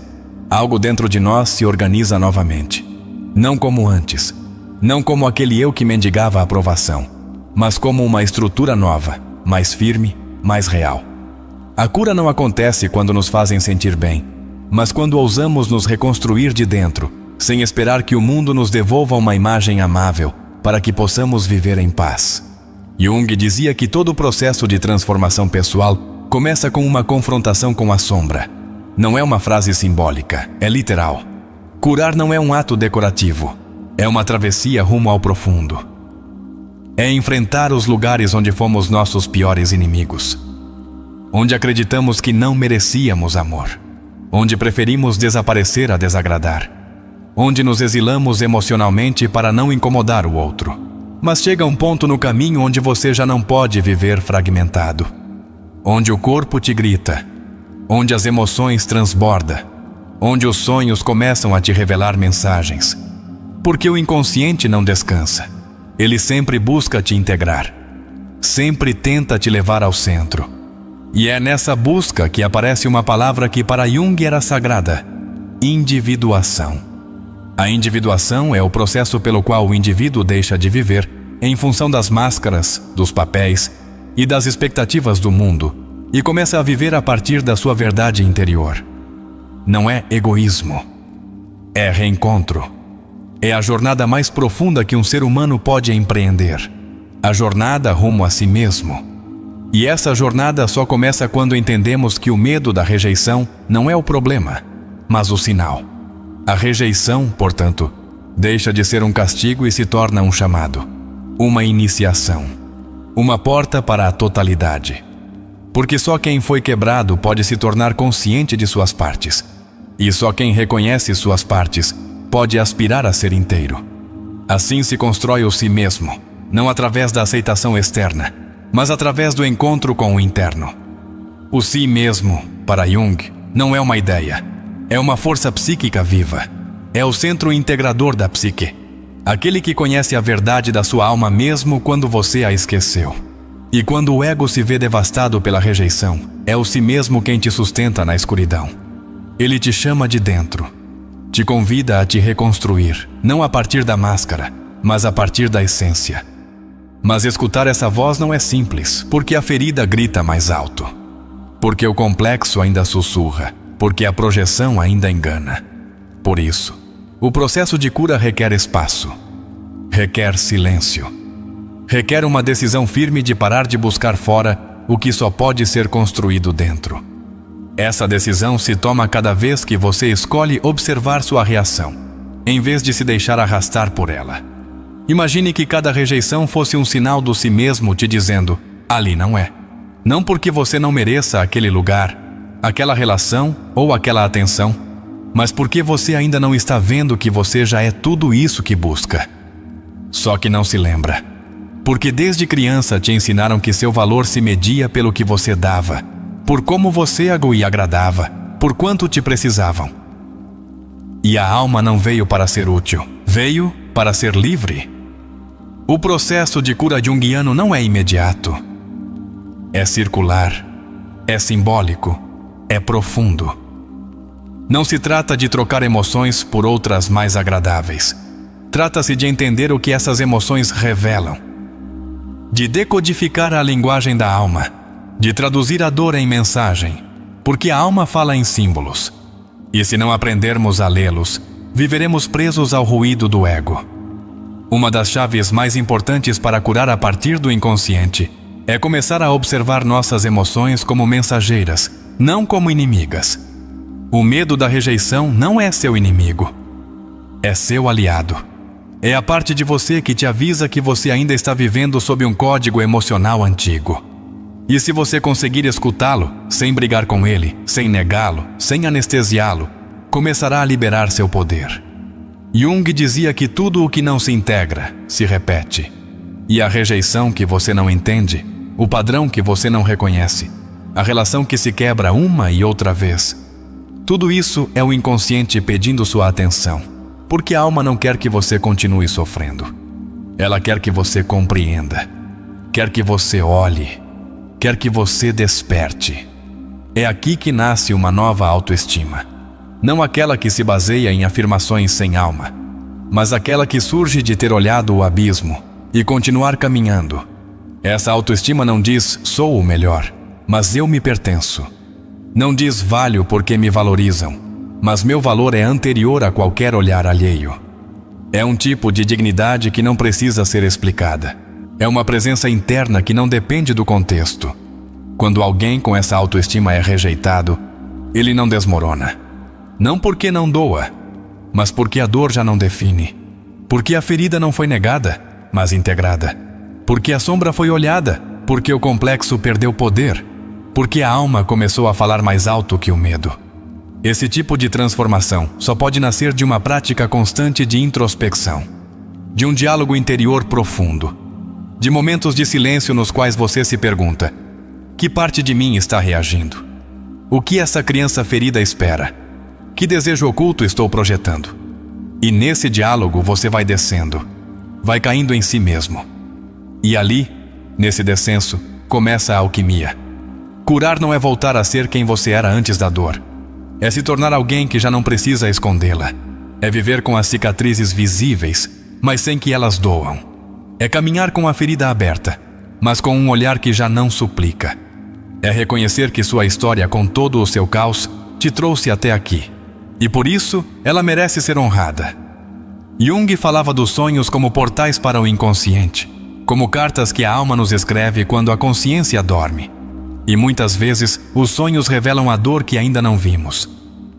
[SPEAKER 1] algo dentro de nós se organiza novamente. Não como antes, não como aquele eu que mendigava a aprovação, mas como uma estrutura nova, mais firme, mais real. A cura não acontece quando nos fazem sentir bem, mas quando ousamos nos reconstruir de dentro, sem esperar que o mundo nos devolva uma imagem amável para que possamos viver em paz. Jung dizia que todo o processo de transformação pessoal começa com uma confrontação com a sombra. Não é uma frase simbólica, é literal. Curar não é um ato decorativo, é uma travessia rumo ao profundo. É enfrentar os lugares onde fomos nossos piores inimigos, onde acreditamos que não merecíamos amor, onde preferimos desaparecer a desagradar, onde nos exilamos emocionalmente para não incomodar o outro. Mas chega um ponto no caminho onde você já não pode viver fragmentado, onde o corpo te grita, onde as emoções transbordam, onde os sonhos começam a te revelar mensagens. Porque o inconsciente não descansa. Ele sempre busca te integrar, sempre tenta te levar ao centro. E é nessa busca que aparece uma palavra que para Jung era sagrada: individuação. A individuação é o processo pelo qual o indivíduo deixa de viver em função das máscaras, dos papéis e das expectativas do mundo e começa a viver a partir da sua verdade interior. Não é egoísmo, é reencontro. É a jornada mais profunda que um ser humano pode empreender. A jornada rumo a si mesmo. E essa jornada só começa quando entendemos que o medo da rejeição não é o problema, mas o sinal. A rejeição, portanto, deixa de ser um castigo e se torna um chamado, uma iniciação, uma porta para a totalidade. Porque só quem foi quebrado pode se tornar consciente de suas partes. E só quem reconhece suas partes pode aspirar a ser inteiro. Assim se constrói o si mesmo, não através da aceitação externa, mas através do encontro com o interno. O si mesmo, para Jung, não é uma ideia, é uma força psíquica viva. É o centro integrador da psique, aquele que conhece a verdade da sua alma mesmo quando você a esqueceu. E quando o ego se vê devastado pela rejeição, é o si mesmo quem te sustenta na escuridão. Ele te chama de dentro, te convida a te reconstruir, não a partir da máscara, mas a partir da essência. Mas escutar essa voz não é simples, porque a ferida grita mais alto. Porque o complexo ainda sussurra, porque a projeção ainda engana. Por isso, o processo de cura requer espaço, requer silêncio, requer uma decisão firme de parar de buscar fora o que só pode ser construído dentro. Essa decisão se toma cada vez que você escolhe observar sua reação, em vez de se deixar arrastar por ela. Imagine que cada rejeição fosse um sinal do si mesmo te dizendo: ali não é. Não porque você não mereça aquele lugar, aquela relação ou aquela atenção, mas porque você ainda não está vendo que você já é tudo isso que busca. Só que não se lembra. Porque desde criança te ensinaram que seu valor se media pelo que você dava, por como você lhe agradava, por quanto te precisavam. E a alma não veio para ser útil, veio para ser livre. O processo de cura junguiano não é imediato. É circular, é simbólico, é profundo. Não se trata de trocar emoções por outras mais agradáveis. Trata-se de entender o que essas emoções revelam. de decodificar a linguagem da alma, de traduzir a dor em mensagem, porque a alma fala em símbolos. E se não aprendermos a lê-los, viveremos presos ao ruído do ego. Uma das chaves mais importantes para curar a partir do inconsciente é começar a observar nossas emoções como mensageiras, não como inimigas. O medo da rejeição não é seu inimigo, é seu aliado. É a parte de você que te avisa que você ainda está vivendo sob um código emocional antigo. E se você conseguir escutá-lo, sem brigar com ele, sem negá-lo, sem anestesiá-lo, começará a liberar seu poder. Jung dizia que tudo o que não se integra, se repete. E a rejeição que você não entende, o padrão que você não reconhece, a relação que se quebra uma e outra vez, tudo isso é o inconsciente pedindo sua atenção. Porque a alma não quer que você continue sofrendo. Ela quer que você compreenda. Quer que você olhe. Quer que você desperte. É aqui que nasce uma nova autoestima. Não aquela que se baseia em afirmações sem alma, mas aquela que surge de ter olhado o abismo e continuar caminhando. Essa autoestima não diz sou o melhor, mas eu me pertenço. Não diz valho porque me valorizam, mas meu valor é anterior a qualquer olhar alheio. É um tipo de dignidade que não precisa ser explicada. É uma presença interna que não depende do contexto. Quando alguém com essa autoestima é rejeitado, ele não desmorona. Não porque não doa, mas porque a dor já não define. Porque a ferida não foi negada, mas integrada. Porque a sombra foi olhada, porque o complexo perdeu poder. Porque a alma começou a falar mais alto que o medo. Esse tipo de transformação só pode nascer de uma prática constante de introspecção, de um diálogo interior profundo, de momentos de silêncio nos quais você se pergunta: que parte de mim está reagindo? O que essa criança ferida espera? Que desejo oculto estou projetando? E nesse diálogo você vai descendo, vai caindo em si mesmo. E ali, nesse descenso, começa a alquimia. Curar não é voltar a ser quem você era antes da dor. É se tornar alguém que já não precisa escondê-la. É viver com as cicatrizes visíveis, mas sem que elas doam. É caminhar com a ferida aberta, mas com um olhar que já não suplica. É reconhecer que sua história, com todo o seu caos, te trouxe até aqui. E por isso, ela merece ser honrada. Jung falava dos sonhos como portais para o inconsciente, como cartas que a alma nos escreve quando a consciência dorme. E muitas vezes, os sonhos revelam a dor que ainda não vimos,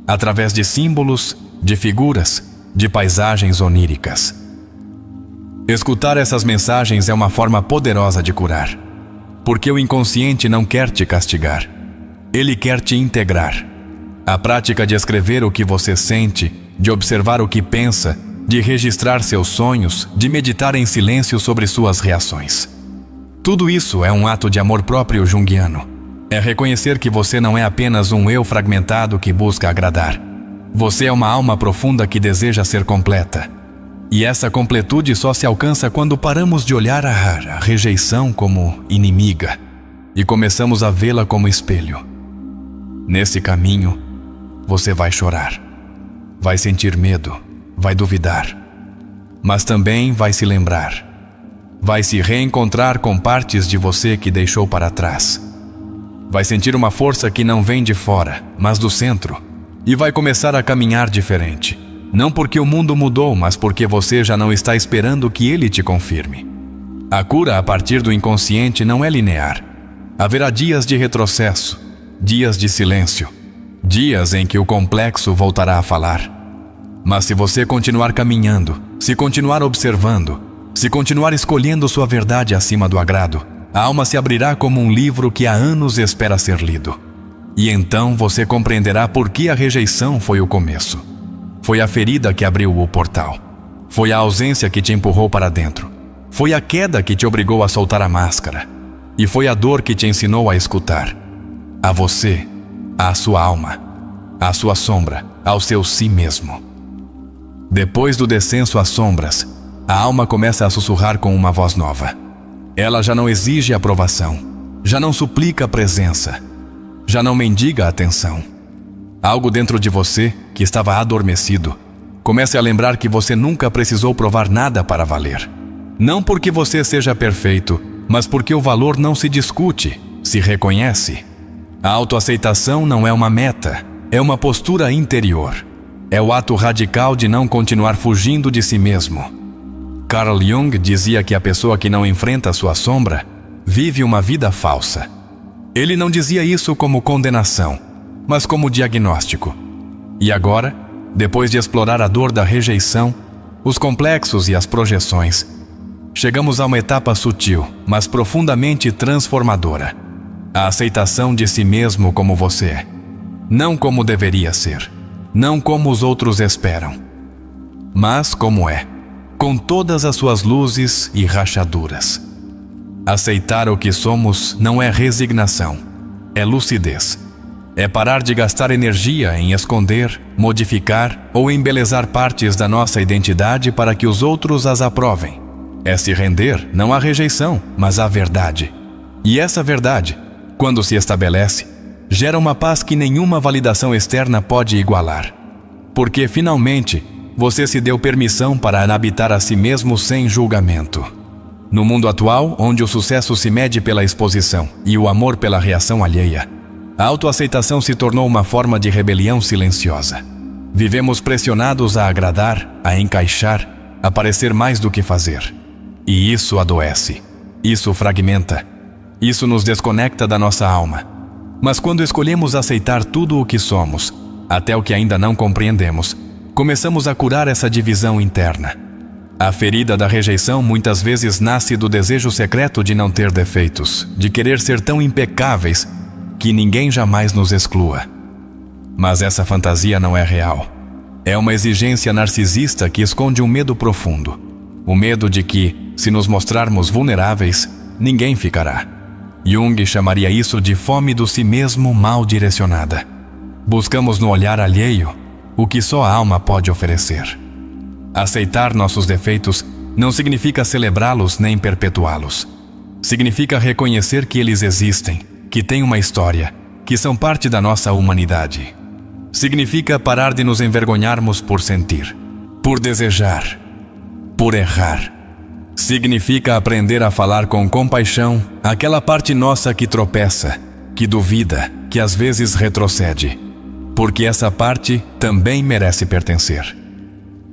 [SPEAKER 1] através de símbolos, de figuras, de paisagens oníricas. Escutar essas mensagens é uma forma poderosa de curar, porque o inconsciente não quer te castigar, ele quer te integrar. A prática de escrever o que você sente, de observar o que pensa, de registrar seus sonhos, de meditar em silêncio sobre suas reações. Tudo isso é um ato de amor próprio junguiano. É reconhecer que você não é apenas um eu fragmentado que busca agradar. Você é uma alma profunda que deseja ser completa. E essa completude só se alcança quando paramos de olhar a rejeição como inimiga e começamos a vê-la como espelho. Nesse caminho, você vai chorar, vai sentir medo, vai duvidar, mas também vai se lembrar. Vai se reencontrar com partes de você que deixou para trás. Vai sentir uma força que não vem de fora, mas do centro, e vai começar a caminhar diferente. Não porque o mundo mudou, mas porque você já não está esperando que ele te confirme. A cura a partir do inconsciente não é linear. Haverá dias de retrocesso, dias de silêncio, dias em que o complexo voltará a falar. Mas se você continuar caminhando, se continuar observando, se continuar escolhendo sua verdade acima do agrado, a alma se abrirá como um livro que há anos espera ser lido. E então você compreenderá por que a rejeição foi o começo. Foi a ferida que abriu o portal. Foi a ausência que te empurrou para dentro. Foi a queda que te obrigou a soltar a máscara. E foi a dor que te ensinou a escutar. A você, à sua alma, à sua sombra, ao seu si mesmo. Depois do descenso às sombras, a alma começa a sussurrar com uma voz nova. Ela já não exige aprovação, já não suplica presença, já não mendiga atenção. Algo dentro de você, que estava adormecido, comece a lembrar que você nunca precisou provar nada para valer. Não porque você seja perfeito, mas porque o valor não se discute, se reconhece. A autoaceitação não é uma meta, é uma postura interior. É o ato radical de não continuar fugindo de si mesmo. Carl Jung dizia que a pessoa que não enfrenta sua sombra vive uma vida falsa. Ele não dizia isso como condenação, mas como diagnóstico. E agora, depois de explorar a dor da rejeição, os complexos e as projeções, chegamos a uma etapa sutil, mas profundamente transformadora. A aceitação de si mesmo como você é. Não como deveria ser. Não como os outros esperam. Mas como é. Com todas as suas luzes e rachaduras. Aceitar o que somos não é resignação. É lucidez. É parar de gastar energia em esconder, modificar ou embelezar partes da nossa identidade para que os outros as aprovem. É se render não à rejeição, mas à verdade. E essa verdade, quando se estabelece, gera uma paz que nenhuma validação externa pode igualar. Porque, finalmente, você se deu permissão para habitar a si mesmo sem julgamento. No mundo atual, onde o sucesso se mede pela exposição e o amor pela reação alheia, a autoaceitação se tornou uma forma de rebelião silenciosa. Vivemos pressionados a agradar, a encaixar, a parecer mais do que fazer. E isso adoece. Isso fragmenta. Isso nos desconecta da nossa alma. Mas quando escolhemos aceitar tudo o que somos, até o que ainda não compreendemos, começamos a curar essa divisão interna. A ferida da rejeição muitas vezes nasce do desejo secreto de não ter defeitos, de querer ser tão impecáveis que ninguém jamais nos exclua. Mas essa fantasia não é real. É uma exigência narcisista que esconde um medo profundo. O medo de que, se nos mostrarmos vulneráveis, ninguém ficará. Jung chamaria isso de fome do si mesmo mal direcionada. Buscamos no olhar alheio o que só a alma pode oferecer. Aceitar nossos defeitos não significa celebrá-los nem perpetuá-los. Significa reconhecer que eles existem, que têm uma história, que são parte da nossa humanidade. Significa parar de nos envergonharmos por sentir, por desejar, por errar. Significa aprender a falar com compaixão aquela parte nossa que tropeça, que duvida, que às vezes retrocede, porque essa parte também merece pertencer.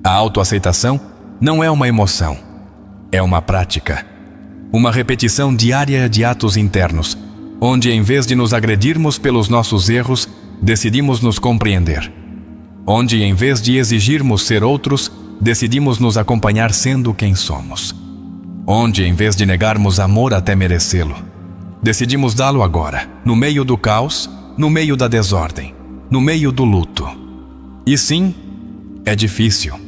[SPEAKER 1] A autoaceitação não é uma emoção, é uma prática, uma repetição diária de atos internos, onde em vez de nos agredirmos pelos nossos erros, decidimos nos compreender, onde em vez de exigirmos ser outros, decidimos nos acompanhar sendo quem somos. Onde, em vez de negarmos amor até merecê-lo, decidimos dá-lo agora, no meio do caos, no meio da desordem, no meio do luto. E sim, é difícil,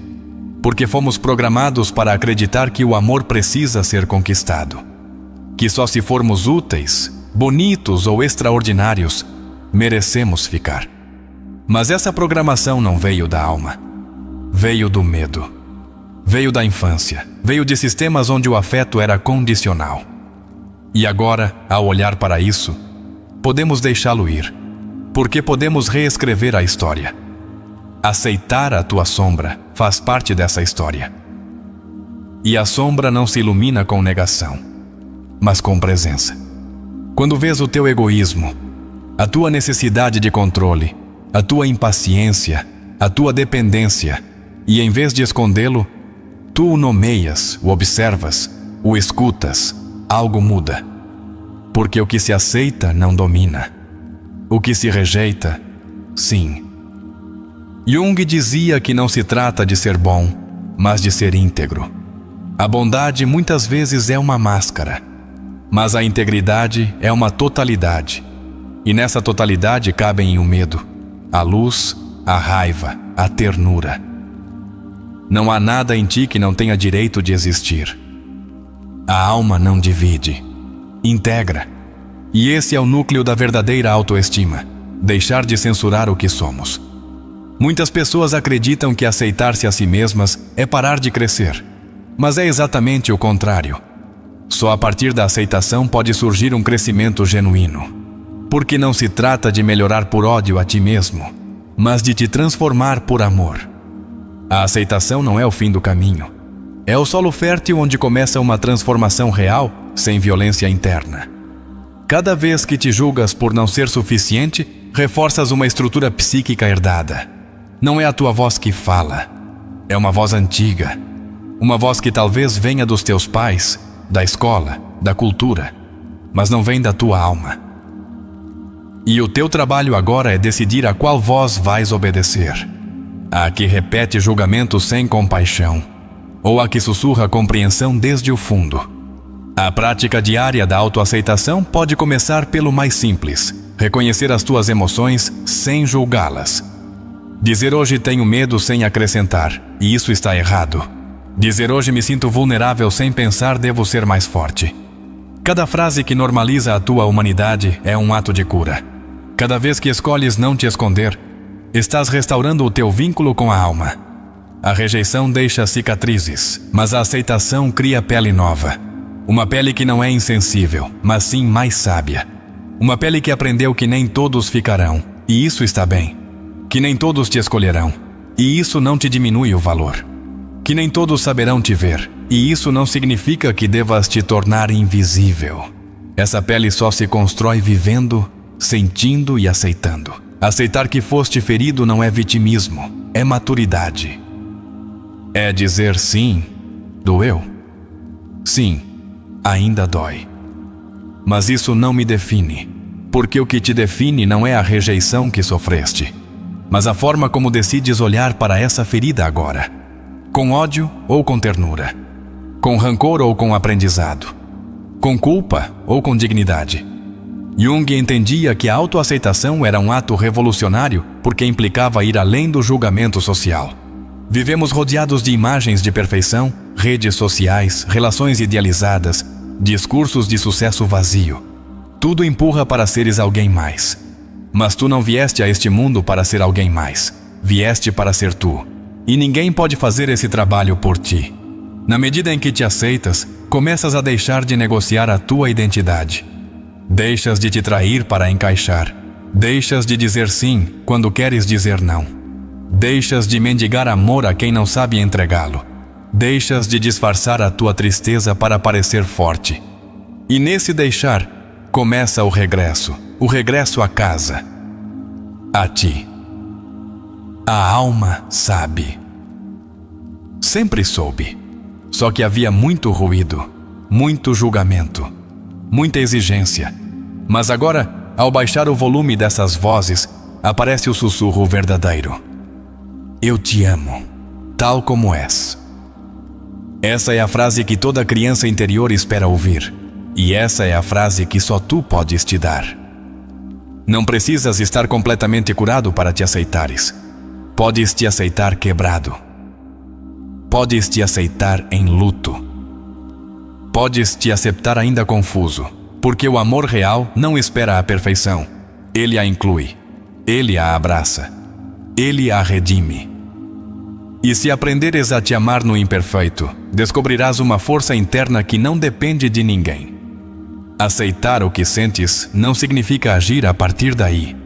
[SPEAKER 1] porque fomos programados para acreditar que o amor precisa ser conquistado, que só se formos úteis, bonitos ou extraordinários, merecemos ficar. Mas essa programação não veio da alma, veio do medo. Veio da infância, veio de sistemas onde o afeto era condicional. E agora, ao olhar para isso, podemos deixá-lo ir, porque podemos reescrever a história. Aceitar a tua sombra faz parte dessa história. E a sombra não se ilumina com negação, mas com presença. Quando vês o teu egoísmo, a tua necessidade de controle, a tua impaciência, a tua dependência, e em vez de escondê-lo, tu o nomeias, o observas, o escutas, algo muda. Porque o que se aceita não domina. O que se rejeita, sim. Jung dizia que não se trata de ser bom, mas de ser íntegro. A bondade muitas vezes é uma máscara, mas a integridade é uma totalidade. E nessa totalidade cabem o medo, a luz, a raiva, a ternura. Não há nada em ti que não tenha direito de existir. A alma não divide, integra. E esse é o núcleo da verdadeira autoestima, deixar de censurar o que somos. Muitas pessoas acreditam que aceitar-se a si mesmas é parar de crescer, mas é exatamente o contrário. Só a partir da aceitação pode surgir um crescimento genuíno, porque não se trata de melhorar por ódio a ti mesmo, mas de te transformar por amor. A aceitação não é o fim do caminho, É o solo fértil onde começa uma transformação real, sem violência interna. Cada vez que te julgas por não ser suficiente, reforças uma estrutura psíquica herdada. Não é a tua voz que fala, é uma voz antiga. Uma voz que talvez venha dos teus pais, da escola, da cultura, mas não vem da tua alma. E o teu trabalho agora é decidir a qual voz vais obedecer. A que repete julgamento sem compaixão, ou a que sussurra compreensão desde o fundo. A prática diária da autoaceitação pode começar pelo mais simples: reconhecer as tuas emoções sem julgá-las. Dizer hoje tenho medo sem acrescentar, e isso está errado. Dizer hoje me sinto vulnerável sem pensar devo ser mais forte. Cada frase que normaliza a tua humanidade é um ato de cura. Cada vez que escolhes não te esconder, estás restaurando o teu vínculo com a alma. A rejeição deixa cicatrizes, mas a aceitação cria pele nova. Uma pele que não é insensível, mas sim mais sábia. Uma pele que aprendeu que nem todos ficarão, e isso está bem. Que nem todos te escolherão, e isso não te diminui o valor. Que nem todos saberão te ver, e isso não significa que devas te tornar invisível. Essa pele só se constrói vivendo, sentindo e aceitando. Aceitar que foste ferido não é vitimismo, é maturidade. É dizer sim, doeu. Sim, ainda dói. Mas isso não me define, porque o que te define não é a rejeição que sofreste, mas a forma como decides olhar para essa ferida agora. Com ódio ou com ternura. Com rancor ou com aprendizado. Com culpa ou com dignidade. Jung entendia que a autoaceitação era um ato revolucionário porque implicava ir além do julgamento social. Vivemos rodeados de imagens de perfeição, redes sociais, relações idealizadas, discursos de sucesso vazio. Tudo empurra para seres alguém mais. Mas tu não vieste a este mundo para ser alguém mais. Vieste para ser tu. E ninguém pode fazer esse trabalho por ti. Na medida em que te aceitas, começas a deixar de negociar a tua identidade. Deixas de te trair para encaixar. Deixas de dizer sim quando queres dizer não. Deixas de mendigar amor a quem não sabe entregá-lo. Deixas de disfarçar a tua tristeza para parecer forte. E nesse deixar, começa o regresso à casa. A ti. A alma sabe. Sempre soube. Só que havia muito ruído, muito julgamento, muita exigência. Mas agora, ao baixar o volume dessas vozes, aparece o sussurro verdadeiro. Eu te amo, tal como és. Essa é a frase que toda criança interior espera ouvir. E essa é a frase que só tu podes te dar. Não precisas estar completamente curado para te aceitares. Podes te aceitar quebrado. Podes te aceitar em luto. Podes te aceitar ainda confuso, porque o amor real não espera a perfeição. Ele a inclui. Ele a abraça. Ele a redime. E se aprenderes a te amar no imperfeito, descobrirás uma força interna que não depende de ninguém. Aceitar o que sentes não significa agir a partir daí.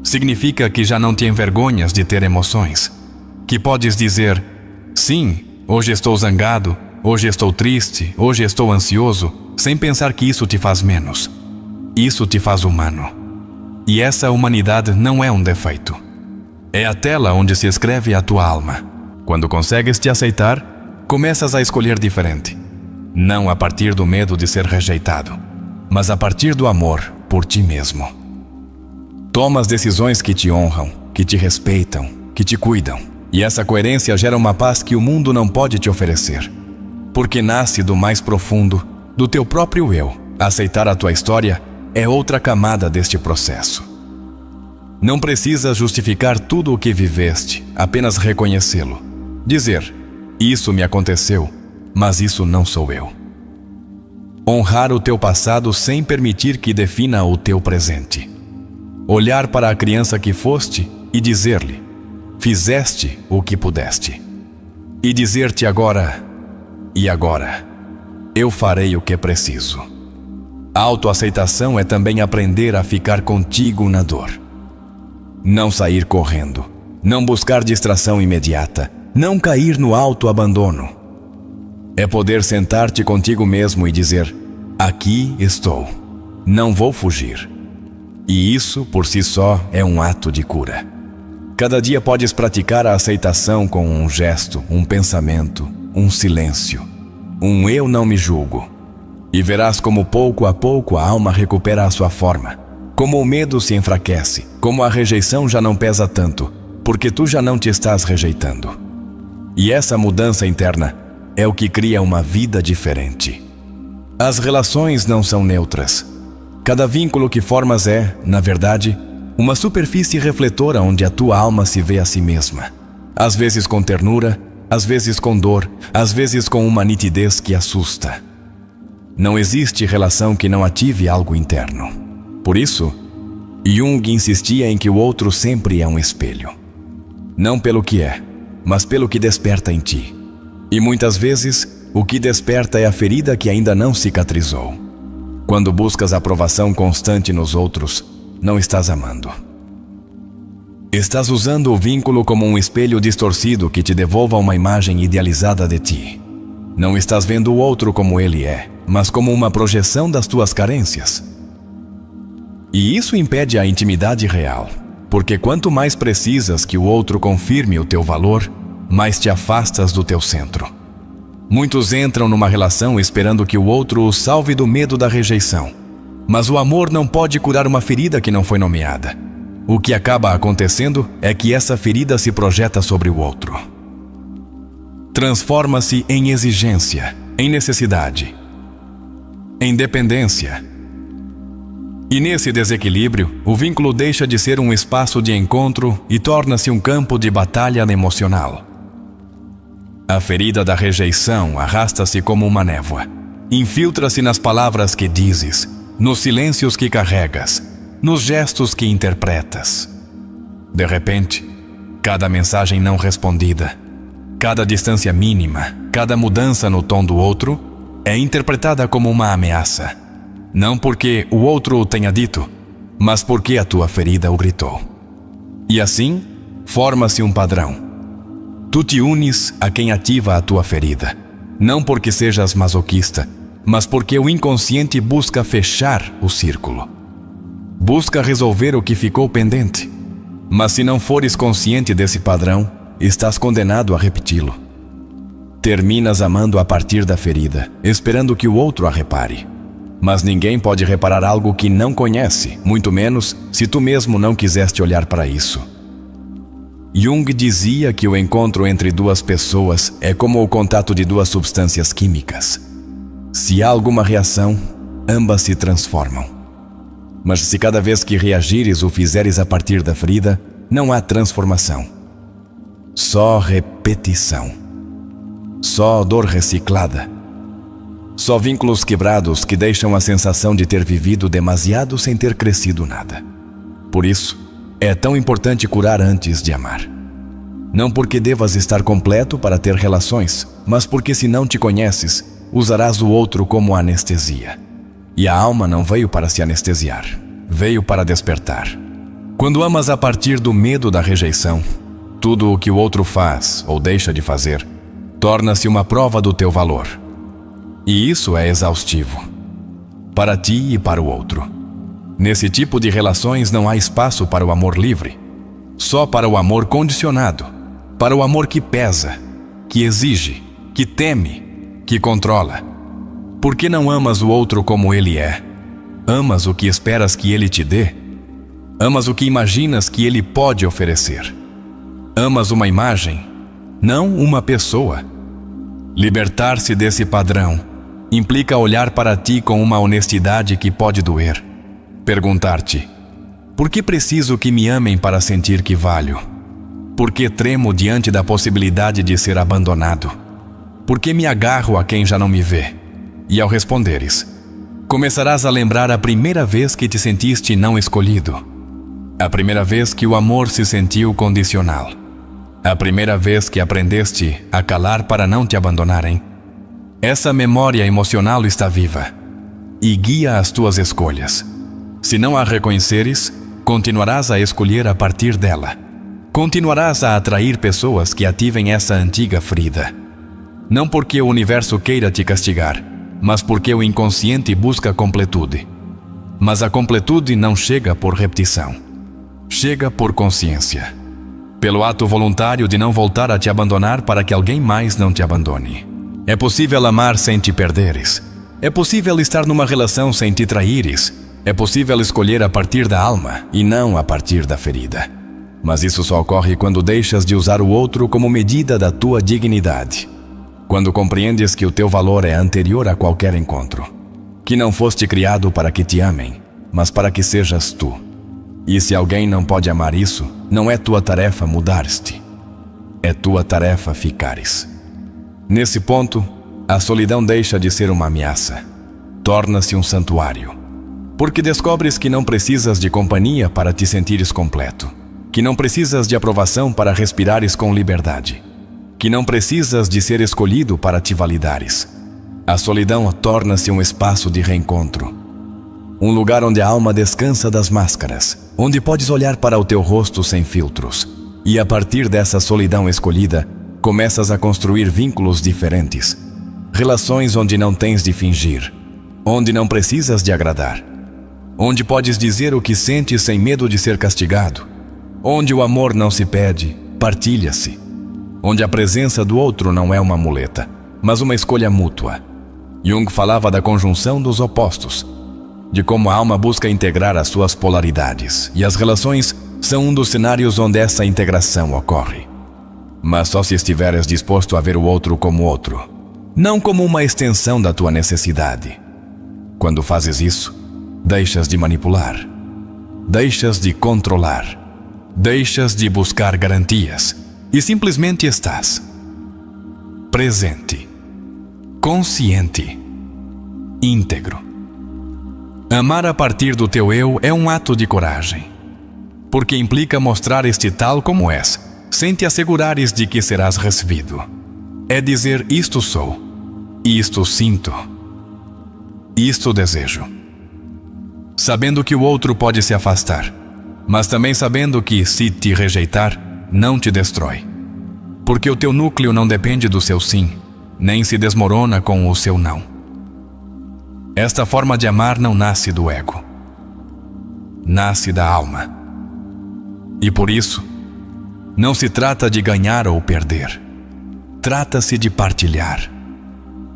[SPEAKER 1] Significa que já não te envergonhas de ter emoções. Que podes dizer, sim, hoje estou zangado, hoje estou triste, hoje estou ansioso, sem pensar que isso te faz menos. Isso te faz humano. E essa humanidade não é um defeito. É a tela onde se escreve a tua alma. Quando consegues te aceitar, começas a escolher diferente. Não a partir do medo de ser rejeitado, mas a partir do amor por ti mesmo. Tomas decisões que te honram, que te respeitam, que te cuidam. E essa coerência gera uma paz que o mundo não pode te oferecer. Porque nasce do mais profundo, do teu próprio eu. Aceitar a tua história é outra camada deste processo. Não precisas justificar tudo o que viveste, apenas reconhecê-lo. Dizer, isso me aconteceu, mas isso não sou eu. Honrar o teu passado sem permitir que defina o teu presente. Olhar para a criança que foste e dizer-lhe, fizeste o que pudeste. E dizer-te agora, e agora, eu farei o que é preciso. A autoaceitação é também aprender a ficar contigo na dor. Não sair correndo, não buscar distração imediata, não cair no autoabandono. É poder sentar-te contigo mesmo e dizer: aqui estou, não vou fugir. E isso, por si só, é um ato de cura. Cada dia podes praticar a aceitação com um gesto, um pensamento, um silêncio, um eu não me julgo. E verás como pouco a pouco a alma recupera a sua forma, como o medo se enfraquece, como a rejeição já não pesa tanto, porque tu já não te estás rejeitando. E essa mudança interna é o que cria uma vida diferente. As relações não são neutras. Cada vínculo que formas é, na verdade, uma superfície refletora onde a tua alma se vê a si mesma. Às vezes com ternura, às vezes com dor, às vezes com uma nitidez que assusta. Não existe relação que não ative algo interno. Por isso, Jung insistia em que o outro sempre é um espelho. Não pelo que é, mas pelo que desperta em ti. E muitas vezes, o que desperta é a ferida que ainda não cicatrizou. Quando buscas aprovação constante nos outros, não estás amando. Estás usando o vínculo como um espelho distorcido que te devolva uma imagem idealizada de ti. Não estás vendo o outro como ele é, mas como uma projeção das tuas carências. E isso impede a intimidade real, porque quanto mais precisas que o outro confirme o teu valor, mais te afastas do teu centro. Muitos entram numa relação esperando que o outro os salve do medo da rejeição. Mas o amor não pode curar uma ferida que não foi nomeada. O que acaba acontecendo é que essa ferida se projeta sobre o outro. Transforma-se em exigência, em necessidade, em dependência. E nesse desequilíbrio, o vínculo deixa de ser um espaço de encontro e torna-se um campo de batalha emocional. A ferida da rejeição arrasta-se como uma névoa. Infiltra-se nas palavras que dizes, nos silêncios que carregas, nos gestos que interpretas. De repente, cada mensagem não respondida, cada distância mínima, cada mudança no tom do outro é interpretada como uma ameaça. Não porque o outro o tenha dito, mas porque a tua ferida o gritou. E assim, forma-se um padrão. Tu te unes a quem ativa a tua ferida, não porque sejas masoquista, mas porque o inconsciente busca fechar o círculo. Busca resolver o que ficou pendente. Mas se não fores consciente desse padrão, estás condenado a repeti-lo. Terminas amando a partir da ferida, esperando que o outro a repare. Mas ninguém pode reparar algo que não conhece, muito menos se tu mesmo não quiseste olhar para isso. Jung dizia que o encontro entre duas pessoas é como o contato de duas substâncias químicas. Se há alguma reação, ambas se transformam. Mas se cada vez que reagires o fizeres a partir da ferida, não há transformação. Só repetição. Só dor reciclada. Só vínculos quebrados que deixam a sensação de ter vivido demasiado sem ter crescido nada. Por isso, é tão importante curar antes de amar. Não porque devas estar completo para ter relações, mas porque se não te conheces, usarás o outro como anestesia. E a alma não veio para se anestesiar, veio para despertar. Quando amas a partir do medo da rejeição, tudo o que o outro faz ou deixa de fazer, torna-se uma prova do teu valor. E isso é exaustivo, para ti e para o outro. Nesse tipo de relações não há espaço para o amor livre, só para o amor condicionado, para o amor que pesa, que exige, que teme, que controla. Por que não amas o outro como ele é? Amas o que esperas que ele te dê? Amas o que imaginas que ele pode oferecer? Amas uma imagem, não uma pessoa. Libertar-se desse padrão implica olhar para ti com uma honestidade que pode doer. Perguntar-te: por que preciso que me amem para sentir que valho? Por que tremo diante da possibilidade de ser abandonado? Por que me agarro a quem já não me vê? E ao responderes, começarás a lembrar a primeira vez que te sentiste não escolhido. A primeira vez que o amor se sentiu condicional. A primeira vez que aprendeste a calar para não te abandonarem. Essa memória emocional está viva e guia as tuas escolhas. Se não a reconheceres, continuarás a escolher a partir dela. Continuarás a atrair pessoas que ativem essa antiga ferida. Não porque o universo queira te castigar, mas porque o inconsciente busca completude. Mas a completude não chega por repetição. Chega por consciência. Pelo ato voluntário de não voltar a te abandonar para que alguém mais não te abandone. É possível amar sem te perderes. É possível estar numa relação sem te traíres. É possível escolher a partir da alma e não a partir da ferida. Mas isso só ocorre quando deixas de usar o outro como medida da tua dignidade. Quando compreendes que o teu valor é anterior a qualquer encontro. Que não foste criado para que te amem, mas para que sejas tu. E se alguém não pode amar isso, não é tua tarefa mudar-te. É tua tarefa ficares. Nesse ponto, a solidão deixa de ser uma ameaça. Torna-se um santuário. Porque descobres que não precisas de companhia para te sentires completo. Que não precisas de aprovação para respirares com liberdade. Que não precisas de ser escolhido para te validares. A solidão torna-se um espaço de reencontro. Um lugar onde a alma descansa das máscaras, onde podes olhar para o teu rosto sem filtros. E a partir dessa solidão escolhida, começas a construir vínculos diferentes. Relações onde não tens de fingir, onde não precisas de agradar. Onde podes dizer o que sentes sem medo de ser castigado. Onde o amor não se pede, partilha-se. Onde a presença do outro não é uma muleta, mas uma escolha mútua. Jung falava da conjunção dos opostos, de como a alma busca integrar as suas polaridades, e as relações são um dos cenários onde essa integração ocorre. Mas só se estiveres disposto a ver o outro como outro, não como uma extensão da tua necessidade. Quando fazes isso, deixas de manipular, deixas de controlar, deixas de buscar garantias e simplesmente estás presente, consciente, íntegro. Amar a partir do teu eu é um ato de coragem, porque implica mostrar este tal como és, sem te assegurares de que serás recebido. É dizer isto sou, isto sinto, isto desejo. Sabendo que o outro pode se afastar, mas também sabendo que, se te rejeitar, não te destrói. Porque o teu núcleo não depende do seu sim, nem se desmorona com o seu não. Esta forma de amar não nasce do ego. Nasce da alma. E por isso, não se trata de ganhar ou perder. Trata-se de partilhar.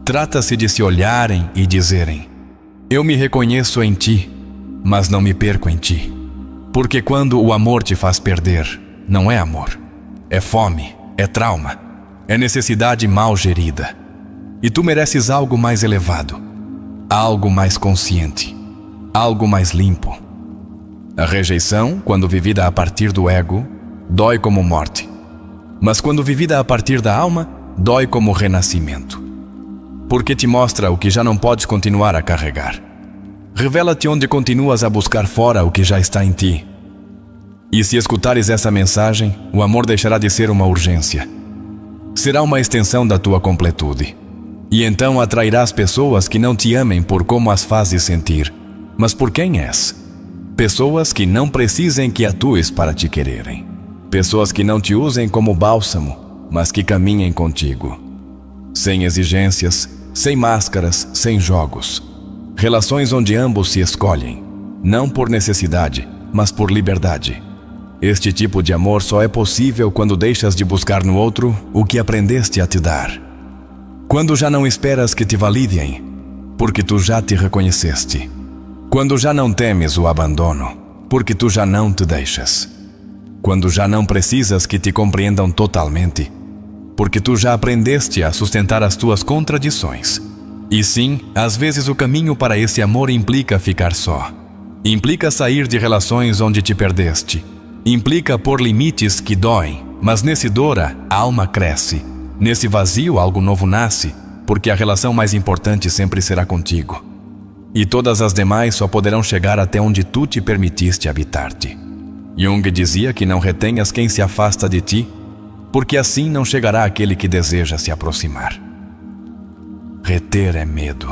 [SPEAKER 1] Trata-se de se olharem e dizerem: eu me reconheço em ti, mas não me perco em ti. Porque quando o amor te faz perder, não é amor. É fome, é trauma, é necessidade mal gerida. E tu mereces algo mais elevado, algo mais consciente, algo mais limpo. A rejeição, quando vivida a partir do ego, dói como morte. Mas quando vivida a partir da alma, dói como renascimento. Porque te mostra o que já não podes continuar a carregar. Revela-te onde continuas a buscar fora o que já está em ti. E se escutares essa mensagem, o amor deixará de ser uma urgência. Será uma extensão da tua completude. E então atrairás pessoas que não te amem por como as fazes sentir, mas por quem és. Pessoas que não precisem que atues para te quererem. Pessoas que não te usem como bálsamo, mas que caminhem contigo. Sem exigências, sem máscaras, sem jogos. Relações onde ambos se escolhem, não por necessidade, mas por liberdade. Este tipo de amor só é possível quando deixas de buscar no outro o que aprendeste a te dar. Quando já não esperas que te validem, porque tu já te reconheceste. Quando já não temes o abandono, porque tu já não te deixas. Quando já não precisas que te compreendam totalmente, porque tu já aprendeste a sustentar as tuas contradições. E sim, às vezes o caminho para esse amor implica ficar só. Implica sair de relações onde te perdeste. Implica pôr limites que doem, mas nesse dor a alma cresce. Nesse vazio algo novo nasce, porque a relação mais importante sempre será contigo. E todas as demais só poderão chegar até onde tu te permitiste habitar-te. Jung dizia que não retenhas quem se afasta de ti, porque assim não chegará aquele que deseja se aproximar. Reter é medo.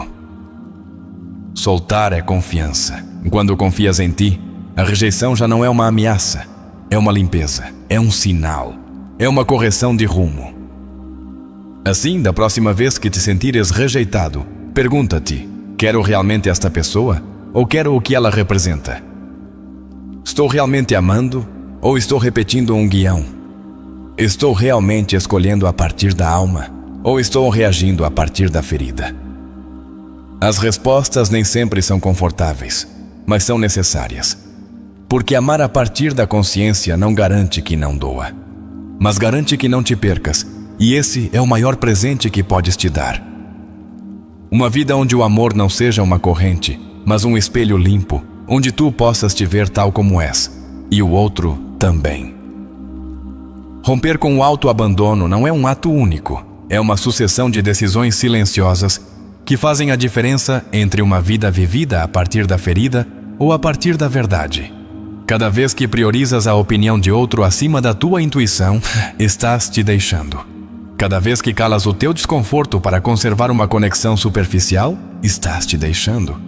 [SPEAKER 1] Soltar é confiança. Quando confias em ti, a rejeição já não é uma ameaça, é uma limpeza, é um sinal, é uma correção de rumo. Assim, da próxima vez que te sentires rejeitado, pergunta-te: quero realmente esta pessoa ou quero o que ela representa? Estou realmente amando ou estou repetindo um guião? Estou realmente escolhendo a partir da alma ou estou reagindo a partir da ferida? As respostas nem sempre são confortáveis, mas são necessárias. Porque amar a partir da consciência não garante que não doa, mas garante que não te percas, e esse é o maior presente que podes te dar. Uma vida onde o amor não seja uma corrente, mas um espelho limpo, onde tu possas te ver tal como és, e o outro também. Romper com o autoabandono não é um ato único, é uma sucessão de decisões silenciosas que fazem a diferença entre uma vida vivida a partir da ferida ou a partir da verdade. Cada vez que priorizas a opinião de outro acima da tua intuição, estás te deixando. Cada vez que calas o teu desconforto para conservar uma conexão superficial, estás te deixando.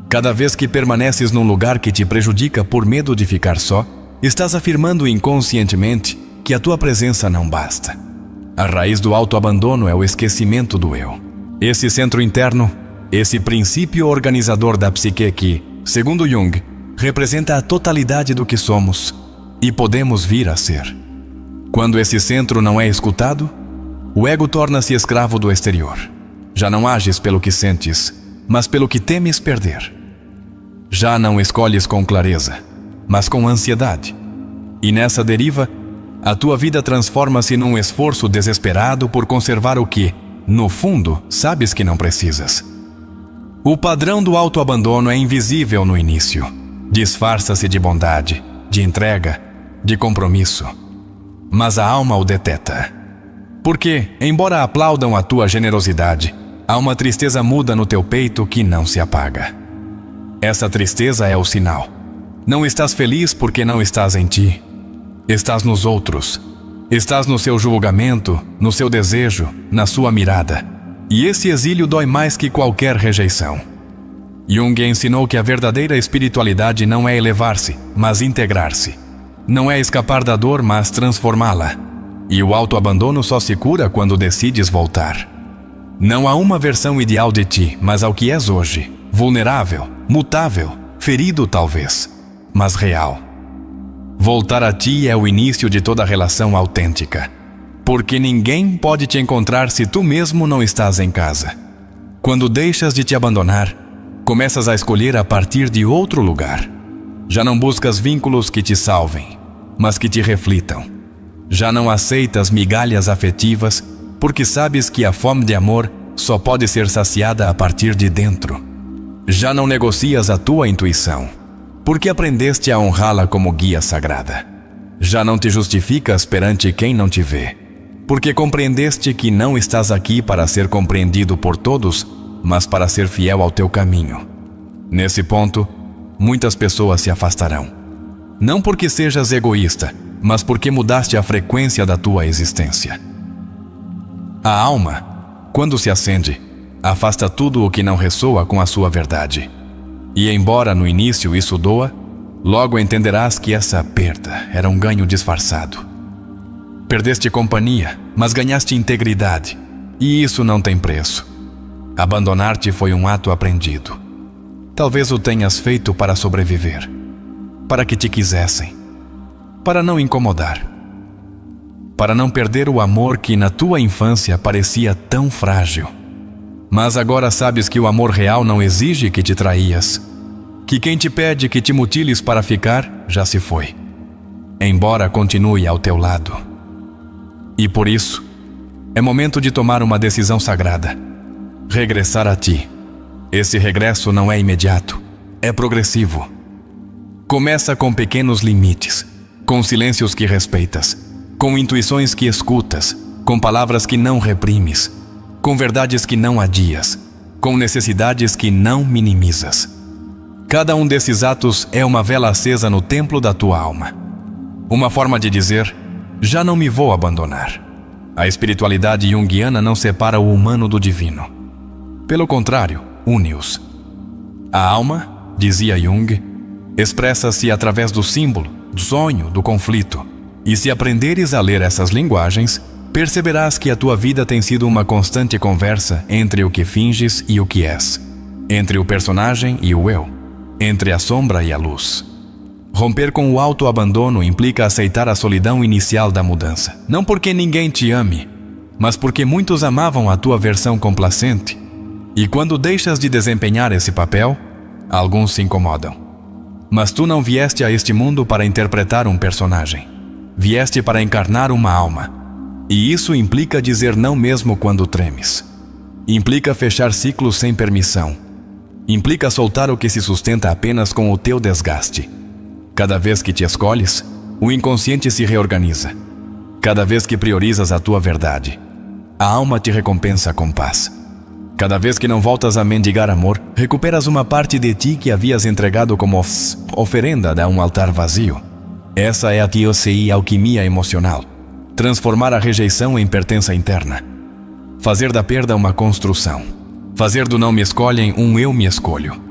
[SPEAKER 1] Cada vez que permaneces num lugar que te prejudica por medo de ficar só, estás afirmando inconscientemente que a tua presença não basta. A raiz do autoabandono é o esquecimento do eu. Esse centro interno, esse princípio organizador da psique que, segundo Jung, representa a totalidade do que somos e podemos vir a ser. Quando esse centro não é escutado, o ego torna-se escravo do exterior. Já não ages pelo que sentes, mas pelo que temes perder. Já não escolhes com clareza, mas com ansiedade. E nessa deriva, a tua vida transforma-se num esforço desesperado por conservar o que, no fundo, sabes que não precisas. O padrão do autoabandono é invisível no início. Disfarça-se de bondade, de entrega, de compromisso. Mas a alma o deteta. Porque, embora aplaudam a tua generosidade, há uma tristeza muda no teu peito que não se apaga. Essa tristeza é o sinal. Não estás feliz porque não estás em ti. Estás nos outros. Estás no seu julgamento, no seu desejo, na sua mirada. E esse exílio dói mais que qualquer rejeição. Jung ensinou que a verdadeira espiritualidade não é elevar-se, mas integrar-se. Não é escapar da dor, mas transformá-la. E o autoabandono só se cura quando decides voltar. Não há uma versão ideal de ti, mas ao que és hoje. Vulnerável, mutável, ferido talvez, mas real. Voltar a ti é o início de toda relação autêntica. Porque ninguém pode te encontrar se tu mesmo não estás em casa. Quando deixas de te abandonar, começas a escolher a partir de outro lugar. Já não buscas vínculos que te salvem, mas que te reflitam. Já não aceitas migalhas afetivas, porque sabes que a fome de amor só pode ser saciada a partir de dentro. Já não negocias a tua intuição, porque aprendeste a honrá-la como guia sagrada. Já não te justificas perante quem não te vê, porque compreendeste que não estás aqui para ser compreendido por todos, mas para ser fiel ao teu caminho. Nesse ponto, muitas pessoas se afastarão. Não porque sejas egoísta, mas porque mudaste a frequência da tua existência. A alma, quando se acende, afasta tudo o que não ressoa com a sua verdade. E embora no início isso doa, logo entenderás que essa perda era um ganho disfarçado. Perdeste companhia, mas ganhaste integridade, e isso não tem preço. Abandonar-te foi um ato aprendido. Talvez o tenhas feito para sobreviver, para que te quisessem, para não incomodar, para não perder o amor que na tua infância parecia tão frágil. Mas agora sabes que o amor real não exige que te traías, que quem te pede que te mutiles para ficar já se foi, embora continue ao teu lado. E por isso, é momento de tomar uma decisão sagrada: regressar a ti. Esse regresso não é imediato, é progressivo. Começa com pequenos limites, com silêncios que respeitas, com intuições que escutas, com palavras que não reprimes, com verdades que não adias, com necessidades que não minimizas. Cada um desses atos é uma vela acesa no templo da tua alma. Uma forma de dizer: já não me vou abandonar. A espiritualidade junguiana não separa o humano do divino. Pelo contrário, une-os. A alma, dizia Jung, expressa-se através do símbolo, do sonho, do conflito. E se aprenderes a ler essas linguagens, perceberás que a tua vida tem sido uma constante conversa entre o que finges e o que és, entre o personagem e o eu, entre a sombra e a luz. Romper com o autoabandono implica aceitar a solidão inicial da mudança. Não porque ninguém te ame, mas porque muitos amavam a tua versão complacente. E quando deixas de desempenhar esse papel, alguns se incomodam. Mas tu não vieste a este mundo para interpretar um personagem. Vieste para encarnar uma alma. E isso implica dizer não mesmo quando tremes. Implica fechar ciclos sem permissão. Implica soltar o que se sustenta apenas com o teu desgaste. Cada vez que te escolhes, o inconsciente se reorganiza. Cada vez que priorizas a tua verdade, a alma te recompensa com paz. Cada vez que não voltas a mendigar amor, recuperas uma parte de ti que havias entregado como oferenda a um altar vazio. Essa é a TOCI alquimia emocional. Transformar a rejeição em pertença interna. Fazer da perda uma construção. Fazer do não me escolhem um eu me escolho.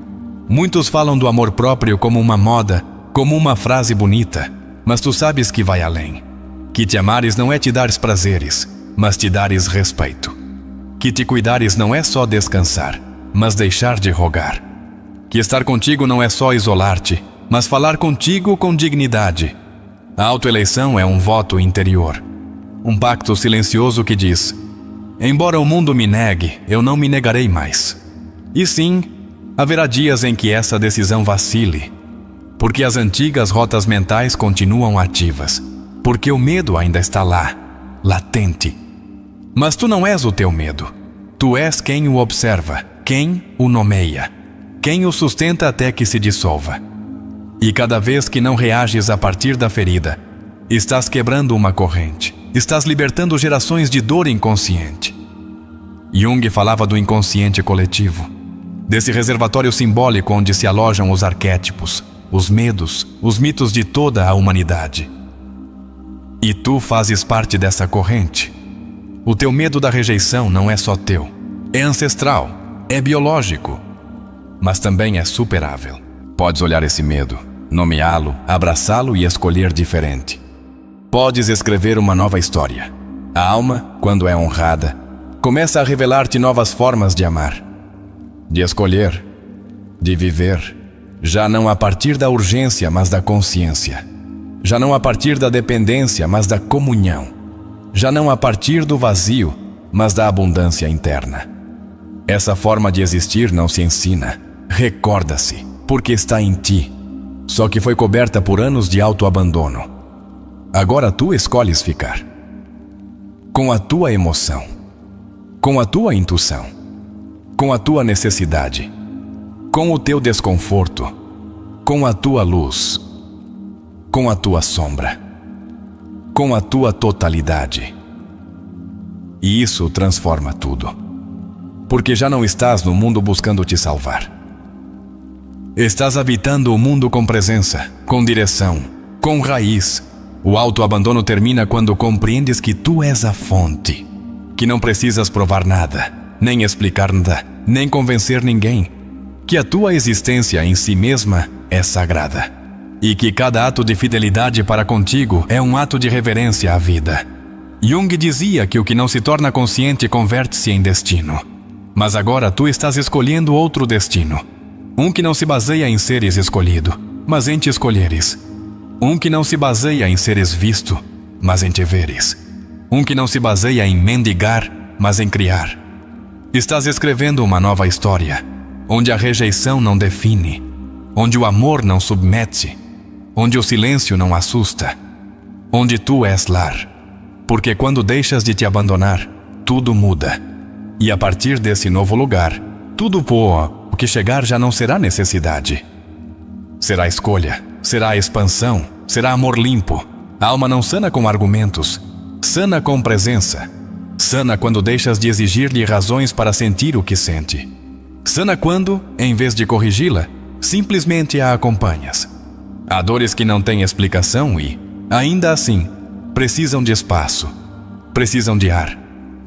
[SPEAKER 1] Muitos falam do amor próprio como uma moda, como uma frase bonita, mas tu sabes que vai além. Que te amares não é te dares prazeres, mas te dares respeito. Que te cuidares não é só descansar, mas deixar de rogar. Que estar contigo não é só isolar-te, mas falar contigo com dignidade. A autoeleição é um voto interior. Um pacto silencioso que diz: embora o mundo me negue, eu não me negarei mais. E sim, haverá dias em que essa decisão vacile, porque as antigas rotas mentais continuam ativas, porque o medo ainda está lá, latente. Mas tu não és o teu medo. Tu és quem o observa, quem o nomeia, quem o sustenta até que se dissolva. E cada vez que não reages a partir da ferida, estás quebrando uma corrente. Estás libertando gerações de dor inconsciente. Jung falava do inconsciente coletivo, desse reservatório simbólico onde se alojam os arquétipos, os medos, os mitos de toda a humanidade. E tu fazes parte dessa corrente. O teu medo da rejeição não é só teu. É ancestral, é biológico, mas também é superável. Podes olhar esse medo, nomeá-lo, abraçá-lo e escolher diferente. Podes escrever uma nova história. A alma, quando é honrada, começa a revelar-te novas formas de amar, de escolher, de viver, já não a partir da urgência, mas da consciência. Já não a partir da dependência, mas da comunhão. Já não a partir do vazio, mas da abundância interna. Essa forma de existir não se ensina, recorda-se, porque está em ti, só que foi coberta por anos de autoabandono. Agora tu escolhes ficar. Com a tua emoção, com a tua intuição, com a tua necessidade, com o teu desconforto, com a tua luz, com a tua sombra, com a tua totalidade. E isso transforma tudo, porque já não estás no mundo buscando te salvar. Estás habitando o mundo com presença, com direção, com raiz. O autoabandono termina quando compreendes que tu és a fonte, que não precisas provar nada, nem explicar nada, nem convencer ninguém, que a tua existência em si mesma é sagrada e que cada ato de fidelidade para contigo é um ato de reverência à vida. Jung dizia que o que não se torna consciente converte-se em destino. Mas agora tu estás escolhendo outro destino. Um que não se baseia em seres escolhido, mas em te escolheres. Um que não se baseia em seres visto, mas em te veres. Um que não se baseia em mendigar, mas em criar. Estás escrevendo uma nova história, onde a rejeição não define, onde o amor não submete, onde o silêncio não assusta, onde tu és lar. Porque quando deixas de te abandonar, tudo muda. E a partir desse novo lugar, tudo boa, o que chegar já não será necessidade. Será escolha, será expansão, será amor limpo. A alma não sana com argumentos, sana com presença. Sana quando deixas de exigir-lhe razões para sentir o que sente. Sana quando, em vez de corrigi-la, simplesmente a acompanhas. Há dores que não têm explicação e, ainda assim, precisam de espaço, precisam de ar,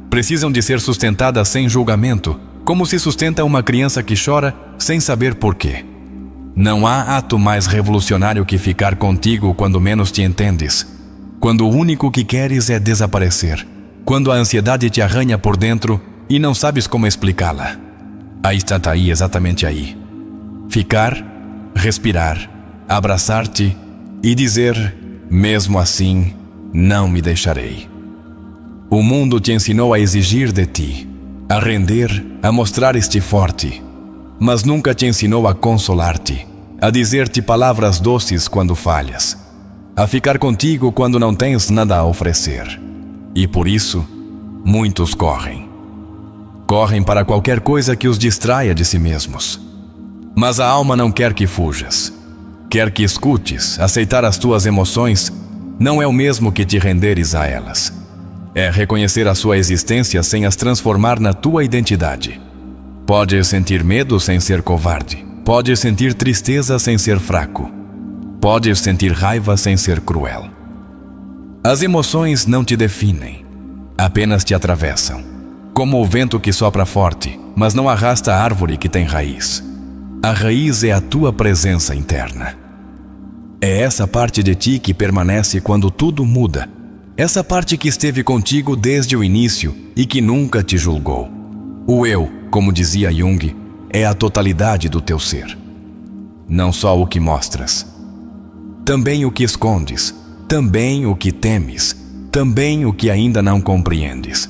[SPEAKER 1] precisam de ser sustentadas sem julgamento, como se sustenta uma criança que chora sem saber porquê. Não há ato mais revolucionário que ficar contigo quando menos te entendes, quando o único que queres é desaparecer, Quando a ansiedade te arranha por dentro e não sabes como explicá-la. Aí está aí, exatamente aí. Ficar, respirar, abraçar-te e dizer: mesmo assim, não me deixarei. O mundo te ensinou a exigir de ti, a render, a mostrar-te forte, mas nunca te ensinou a consolar-te, a dizer-te palavras doces quando falhas, a ficar contigo quando não tens nada a oferecer. E por isso, muitos correm. Correm para qualquer coisa que os distraia de si mesmos. Mas a alma não quer que fujas. Quer que escutes. Aceitar as tuas emoções não é o mesmo que te renderes a elas. É reconhecer a sua existência sem as transformar na tua identidade. Podes sentir medo sem ser covarde. Podes sentir tristeza sem ser fraco. Podes sentir raiva sem ser cruel. As emoções não te definem, apenas te atravessam. Como o vento que sopra forte, mas não arrasta a árvore que tem raiz. A raiz é a tua presença interna. É essa parte de ti que permanece quando tudo muda. Essa parte que esteve contigo desde o início e que nunca te julgou. O eu, como dizia Jung, é a totalidade do teu ser. Não só o que mostras. Também o que escondes. Também o que temes. Também o que ainda não compreendes.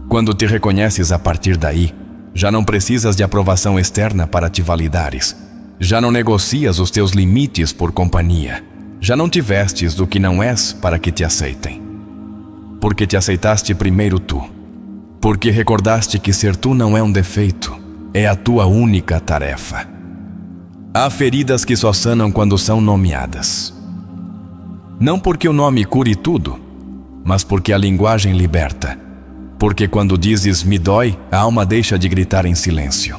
[SPEAKER 1] Quando te reconheces a partir daí, já não precisas de aprovação externa para te validares. Já não negocias os teus limites por companhia. Já não te vestes do que não és para que te aceitem. Porque te aceitaste primeiro tu. Porque recordaste que ser tu não é um defeito, é a tua única tarefa. Há feridas que só sanam quando são nomeadas. Não porque o nome cure tudo, mas porque a linguagem liberta. Porque quando dizes me dói, a alma deixa de gritar em silêncio.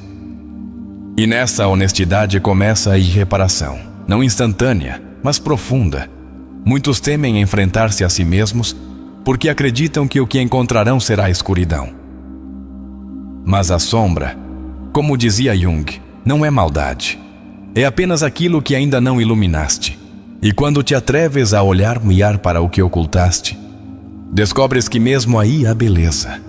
[SPEAKER 1] E nessa honestidade começa a irreparação, não instantânea, mas profunda. Muitos temem enfrentar-se a si mesmos porque acreditam que o que encontrarão será a escuridão. Mas a sombra, como dizia Jung, não é maldade. É apenas aquilo que ainda não iluminaste. E quando te atreves a olhar para o que ocultaste, descobres que mesmo aí há beleza,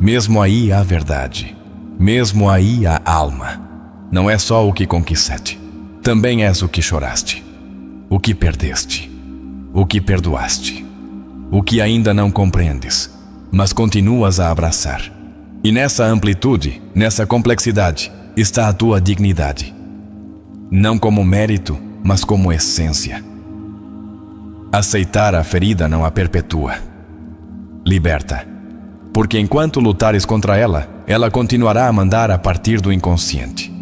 [SPEAKER 1] mesmo aí há verdade, mesmo aí há alma. Não é só o que conquistaste, também és o que choraste, o que perdeste, o que perdoaste, o que ainda não compreendes, mas continuas a abraçar. E nessa amplitude, nessa complexidade, está a tua dignidade. Não como mérito, mas como essência. Aceitar a ferida não a perpetua. Liberta. Porque enquanto lutares contra ela, ela continuará a mandar a partir do inconsciente.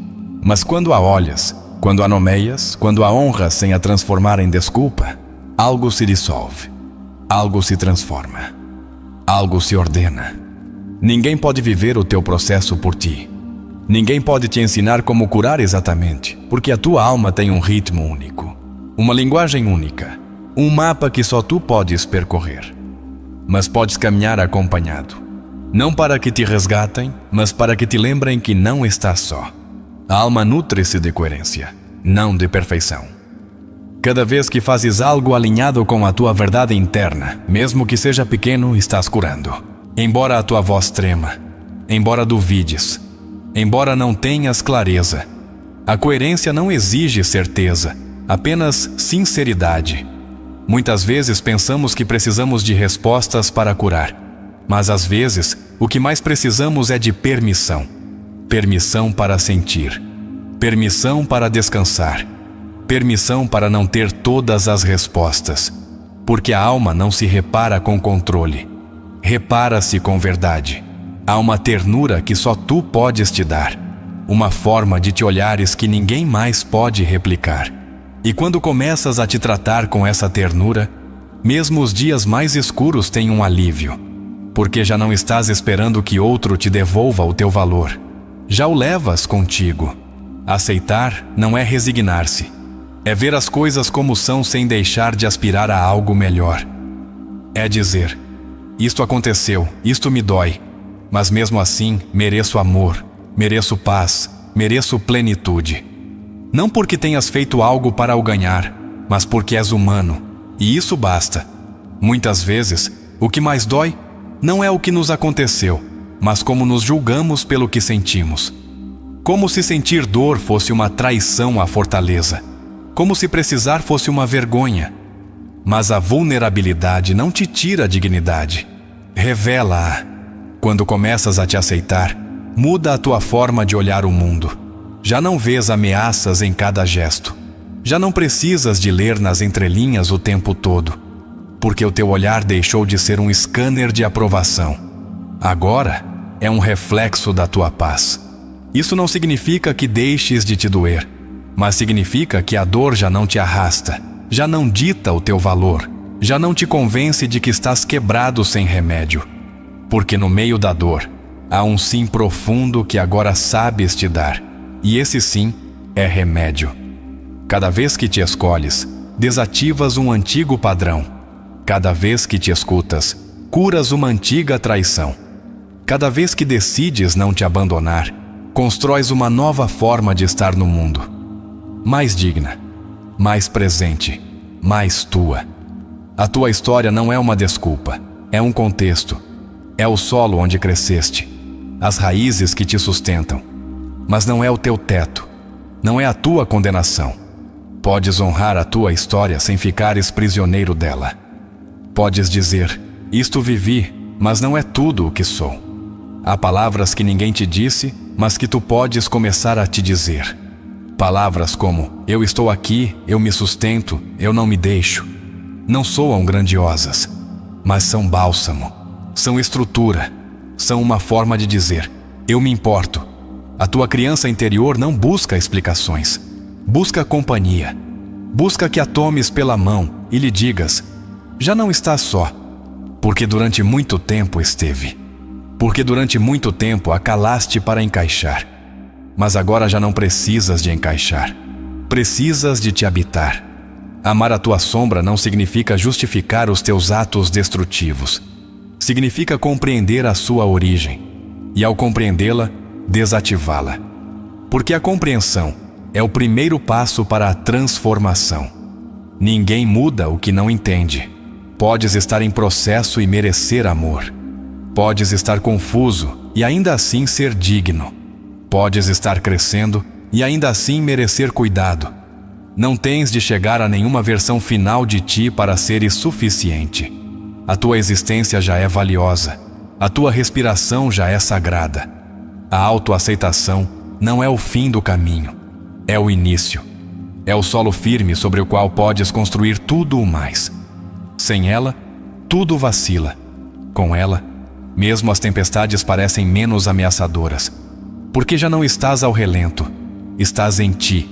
[SPEAKER 1] Mas quando a olhas, quando a nomeias, quando a honras sem a transformar em desculpa, algo se dissolve, algo se transforma, algo se ordena. Ninguém pode viver o teu processo por ti. Ninguém pode te ensinar como curar exatamente, porque a tua alma tem um ritmo único, uma linguagem única, um mapa que só tu podes percorrer. Mas podes caminhar acompanhado, não para que te resgatem, mas para que te lembrem que não estás só. A alma nutre-se de coerência, não de perfeição. Cada vez que fazes algo alinhado com a tua verdade interna, mesmo que seja pequeno, estás curando. Embora a tua voz trema, embora duvides, embora não tenhas clareza, a coerência não exige certeza, apenas sinceridade. Muitas vezes pensamos que precisamos de respostas para curar, mas às vezes o que mais precisamos é de permissão. Permissão para sentir, permissão para descansar, permissão para não ter todas as respostas, porque a alma não se repara com controle, repara-se com verdade. Há uma ternura que só tu podes te dar, uma forma de te olhares que ninguém mais pode replicar. E quando começas a te tratar com essa ternura, mesmo os dias mais escuros têm um alívio, porque já não estás esperando que outro te devolva o teu valor. Já o levas contigo. Aceitar não é resignar-se, é ver as coisas como são sem deixar de aspirar a algo melhor. É dizer, isto aconteceu, isto me dói, mas mesmo assim mereço amor, mereço paz, mereço plenitude. Não porque tenhas feito algo para o ganhar, mas porque és humano, e isso basta. Muitas vezes, o que mais dói não é o que nos aconteceu, mas como nos julgamos pelo que sentimos. Como se sentir dor fosse uma traição à fortaleza. Como se precisar fosse uma vergonha. Mas a vulnerabilidade não te tira a dignidade. Revela-a. Quando começas a te aceitar, muda a tua forma de olhar o mundo. Já não vês ameaças em cada gesto. Já não precisas de ler nas entrelinhas o tempo todo, porque o teu olhar deixou de ser um scanner de aprovação. Agora é um reflexo da tua paz. Isso não significa que deixes de te doer, mas significa que a dor já não te arrasta, já não dita o teu valor, já não te convence de que estás quebrado sem remédio. Porque no meio da dor, há um sim profundo que agora sabes te dar, e esse sim é remédio. Cada vez que te escolhes, desativas um antigo padrão. Cada vez que te escutas, curas uma antiga traição. Cada vez que decides não te abandonar, constróis uma nova forma de estar no mundo. Mais digna, mais presente, mais tua. A tua história não é uma desculpa, é um contexto. É o solo onde cresceste, as raízes que te sustentam. Mas não é o teu teto, não é a tua condenação. Podes honrar a tua história sem ficares prisioneiro dela. Podes dizer, isto vivi, mas não é tudo o que sou. Há palavras que ninguém te disse, mas que tu podes começar a te dizer. Palavras como, eu estou aqui, eu me sustento, eu não me deixo. Não soam grandiosas, mas são bálsamo. São estrutura, são uma forma de dizer, eu me importo. A tua criança interior não busca explicações, busca companhia. Busca que a tomes pela mão e lhe digas, já não estás só, porque durante muito tempo esteve. Porque durante muito tempo a calaste para encaixar. Mas agora já não precisas de encaixar, precisas de te habitar. Amar a tua sombra não significa justificar os teus atos destrutivos. Significa compreender a sua origem e, ao compreendê-la, desativá-la. Porque a compreensão é o primeiro passo para a transformação. Ninguém muda o que não entende. Podes estar em processo e merecer amor. Podes estar confuso e ainda assim ser digno. Podes estar crescendo e ainda assim merecer cuidado. Não tens de chegar a nenhuma versão final de ti para seres suficiente. A tua existência já é valiosa. A tua respiração já é sagrada. A autoaceitação não é o fim do caminho, é o início. É o solo firme sobre o qual podes construir tudo o mais. Sem ela, tudo vacila. Com ela, mesmo as tempestades parecem menos ameaçadoras. Porque já não estás ao relento, estás em ti.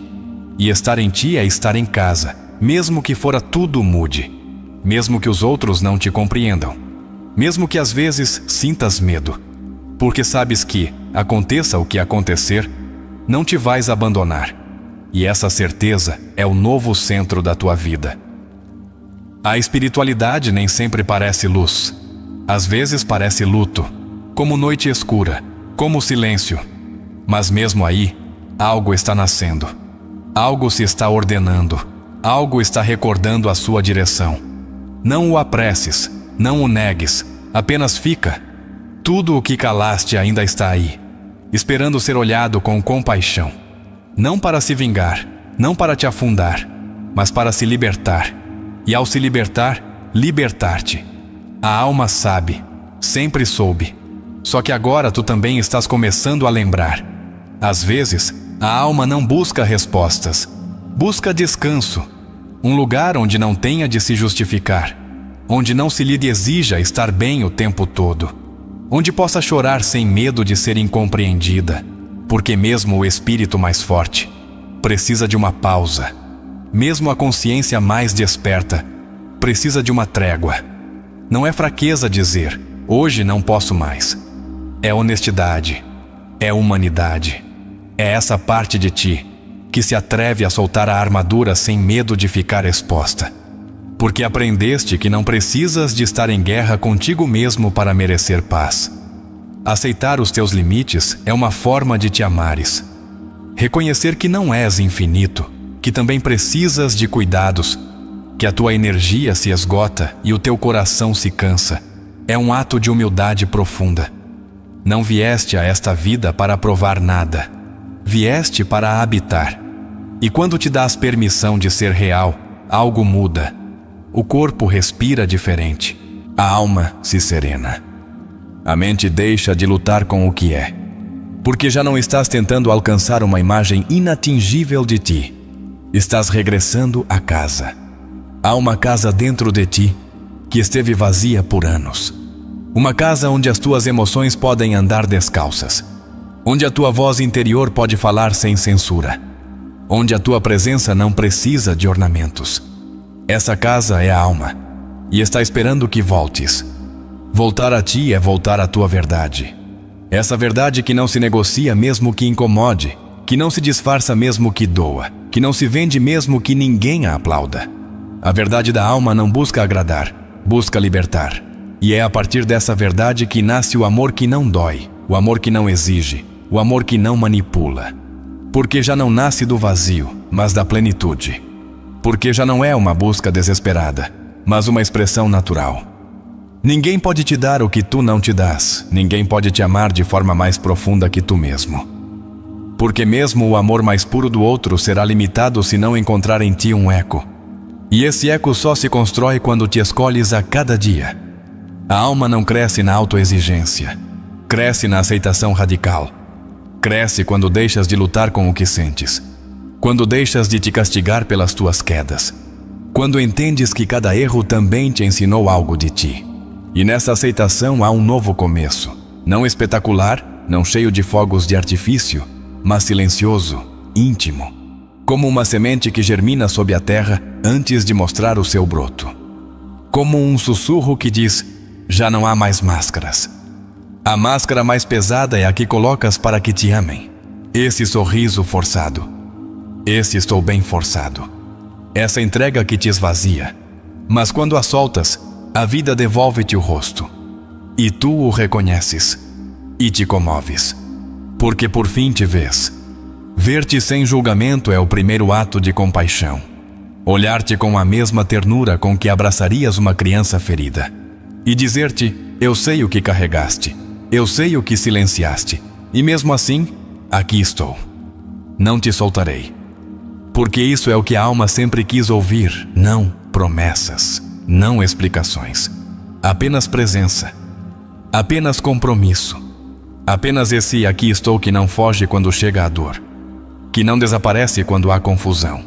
[SPEAKER 1] E estar em ti é estar em casa, mesmo que fora tudo mude. Mesmo que os outros não te compreendam. Mesmo que às vezes sintas medo. Porque sabes que, aconteça o que acontecer, não te vais abandonar. E essa certeza é o novo centro da tua vida. A espiritualidade nem sempre parece luz. Às vezes parece luto, como noite escura, como silêncio. Mas mesmo aí, algo está nascendo. Algo se está ordenando. Algo está recordando a sua direção. Não o apresses, não o negues, apenas fica. Tudo o que calaste ainda está aí, esperando ser olhado com compaixão. Não para se vingar, não para te afundar, mas para se libertar. E ao se libertar, libertar-te. A alma sabe, sempre soube. Só que agora tu também estás começando a lembrar. Às vezes, a alma não busca respostas, busca descanso. Um lugar onde não tenha de se justificar, onde não se lhe exija estar bem o tempo todo, onde possa chorar sem medo de ser incompreendida, porque mesmo o espírito mais forte precisa de uma pausa. Mesmo a consciência mais desperta precisa de uma trégua. Não é fraqueza dizer, hoje não posso mais. É honestidade, é humanidade. É essa parte de ti que se atreve a soltar a armadura sem medo de ficar exposta. Porque aprendeste que não precisas de estar em guerra contigo mesmo para merecer paz. Aceitar os teus limites é uma forma de te amares. Reconhecer que não és infinito, que também precisas de cuidados, que a tua energia se esgota e o teu coração se cansa, É um ato de humildade profunda. Não vieste a esta vida para provar nada. Vieste para a habitar. E quando te dás permissão de ser real, algo muda. O corpo respira diferente. A alma se serena. A mente deixa de lutar com o que é. Porque já não estás tentando alcançar uma imagem inatingível de ti. Estás regressando à casa. Há uma casa dentro de ti que esteve vazia por anos. Uma casa onde as tuas emoções podem andar descalças. Onde a tua voz interior pode falar sem censura. Onde a tua presença não precisa de ornamentos. Essa casa é a alma e está esperando que voltes. Voltar a ti é voltar à tua verdade. Essa verdade que não se negocia mesmo que incomode, que não se disfarça mesmo que doa, que não se vende mesmo que ninguém a aplauda. A verdade da alma não busca agradar, busca libertar. E é a partir dessa verdade que nasce o amor que não dói, o amor que não exige, o amor que não manipula. Porque já não nasce do vazio, mas da plenitude. Porque já não é uma busca desesperada, mas uma expressão natural. Ninguém pode te dar o que tu não te dás. Ninguém pode te amar de forma mais profunda que tu mesmo. Porque mesmo o amor mais puro do outro será limitado se não encontrar em ti um eco. E esse eco só se constrói quando te escolhes a cada dia. A alma não cresce na autoexigência. Cresce na aceitação radical. Cresce quando deixas de lutar com o que sentes. Quando deixas de te castigar pelas tuas quedas. Quando entendes que cada erro também te ensinou algo de ti. E nessa aceitação há um novo começo. Não espetacular, não cheio de fogos de artifício, mas silencioso, íntimo. Como uma semente que germina sob a terra antes de mostrar o seu broto. Como um sussurro que diz, já não há mais máscaras. A máscara mais pesada é a que colocas para que te amem. Esse sorriso forçado. Esse estou bem forçado. Essa entrega que te esvazia. Mas quando a soltas, a vida devolve-te o rosto. E tu o reconheces. E te comoves. Porque por fim te vês. Ver-te sem julgamento é o primeiro ato de compaixão. Olhar-te com a mesma ternura com que abraçarias uma criança ferida. E dizer-te, eu sei o que carregaste. Eu sei o que silenciaste. E mesmo assim, aqui estou. Não te soltarei. Porque isso é o que a alma sempre quis ouvir. Não promessas. Não explicações. Apenas presença. Apenas compromisso. Apenas esse aqui estou que não foge quando chega a dor. Que não desaparece quando há confusão.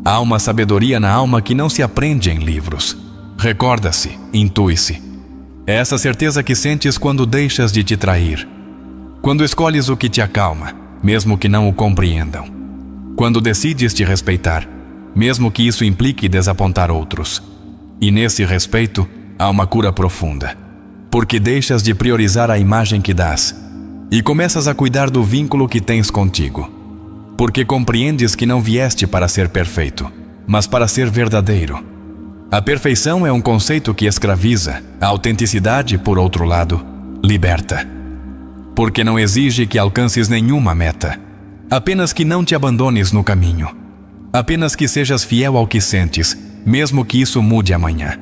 [SPEAKER 1] Há uma sabedoria na alma que não se aprende em livros. Recorda-se, intui-se. É essa certeza que sentes quando deixas de te trair. Quando escolhes o que te acalma, mesmo que não o compreendam. Quando decides te respeitar, mesmo que isso implique desapontar outros. E nesse respeito, há uma cura profunda. Porque deixas de priorizar a imagem que dás e começas a cuidar do vínculo que tens contigo. Porque compreendes que não vieste para ser perfeito, mas para ser verdadeiro. A perfeição é um conceito que escraviza, a autenticidade, por outro lado, liberta. Porque não exige que alcances nenhuma meta, apenas que não te abandones no caminho. Apenas que sejas fiel ao que sentes, mesmo que isso mude amanhã.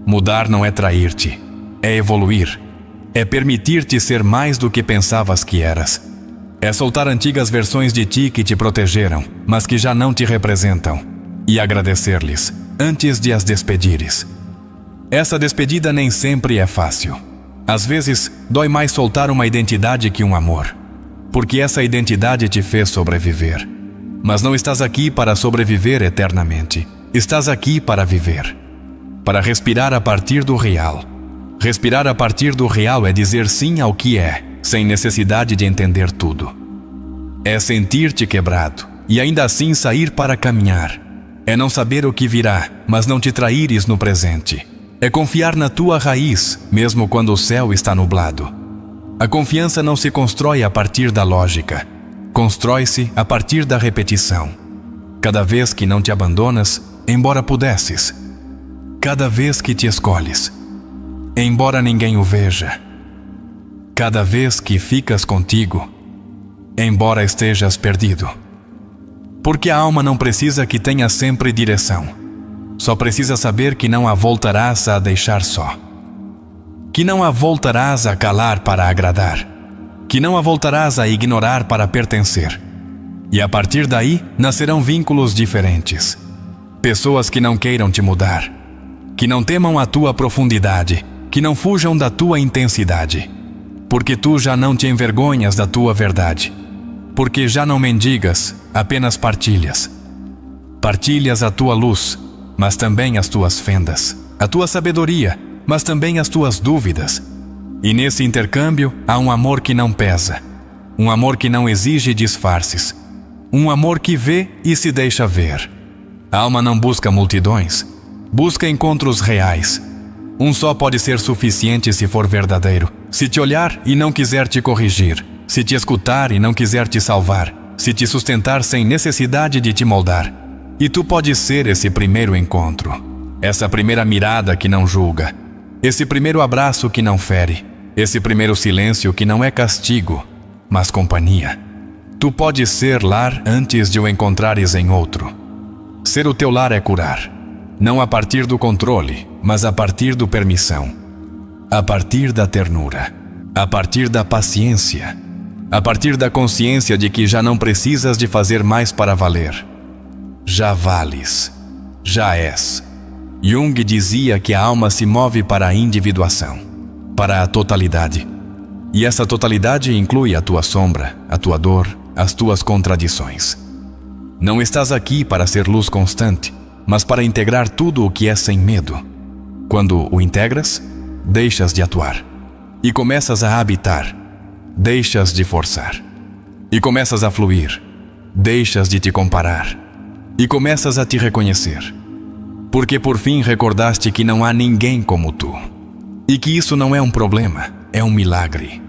[SPEAKER 1] Mudar não é trair-te, é evoluir. É permitir-te ser mais do que pensavas que eras. É soltar antigas versões de ti que te protegeram, mas que já não te representam. E agradecer-lhes, antes de as despedires. Essa despedida nem sempre é fácil. Às vezes, dói mais soltar uma identidade que um amor. Porque essa identidade te fez sobreviver. Mas não estás aqui para sobreviver eternamente. Estás aqui para viver. Para respirar a partir do real. Respirar a partir do real é dizer sim ao que é, sem necessidade de entender tudo. É sentir-te quebrado e ainda assim sair para caminhar. É não saber o que virá, mas não te traíres no presente. É confiar na tua raiz, mesmo quando o céu está nublado. A confiança não se constrói a partir da lógica. Constrói-se a partir da repetição. Cada vez que não te abandonas, embora pudesses. Cada vez que te escolhes, embora ninguém o veja. Cada vez que ficas contigo, embora estejas perdido. Porque a alma não precisa que tenha sempre direção. Só precisa saber que não a voltarás a deixar só. que não a voltarás a calar para agradar, que não a voltarás a ignorar para pertencer. E a partir daí nascerão vínculos diferentes. Pessoas que não queiram te mudar, que não temam a tua profundidade, que não fujam da tua intensidade, porque tu já não te envergonhas da tua verdade, porque já não mendigas, apenas partilhas. Partilhas a tua luz, mas também as tuas fendas, a tua sabedoria, mas também as tuas dúvidas. E nesse intercâmbio há um amor que não pesa, um amor que não exige disfarces, um amor que vê e se deixa ver. A alma não busca multidões, busca encontros reais. Um só pode ser suficiente se for verdadeiro, se te olhar e não quiser te corrigir, se te escutar e não quiser te salvar, se te sustentar sem necessidade de te moldar. E tu podes ser esse primeiro encontro, essa primeira mirada que não julga, esse primeiro abraço que não fere, esse primeiro silêncio que não é castigo, mas companhia. Tu podes ser lar antes de o encontrares em outro. Ser o teu lar é curar, não a partir do controle, mas a partir do permissão, a partir da ternura, a partir da paciência, a partir da consciência de que já não precisas de fazer mais para valer. Já vales, já és. Jung dizia que a alma se move para a individuação, para a totalidade. E essa totalidade inclui a tua sombra, a tua dor, as tuas contradições. Não estás aqui para ser luz constante, mas para integrar tudo o que é sem medo. Quando o integras, deixas de atuar e começas a habitar, deixas de forçar e começas a fluir, deixas de te comparar e começas a te reconhecer. Porque por fim recordaste que não há ninguém como tu e que isso não é um problema, é um milagre.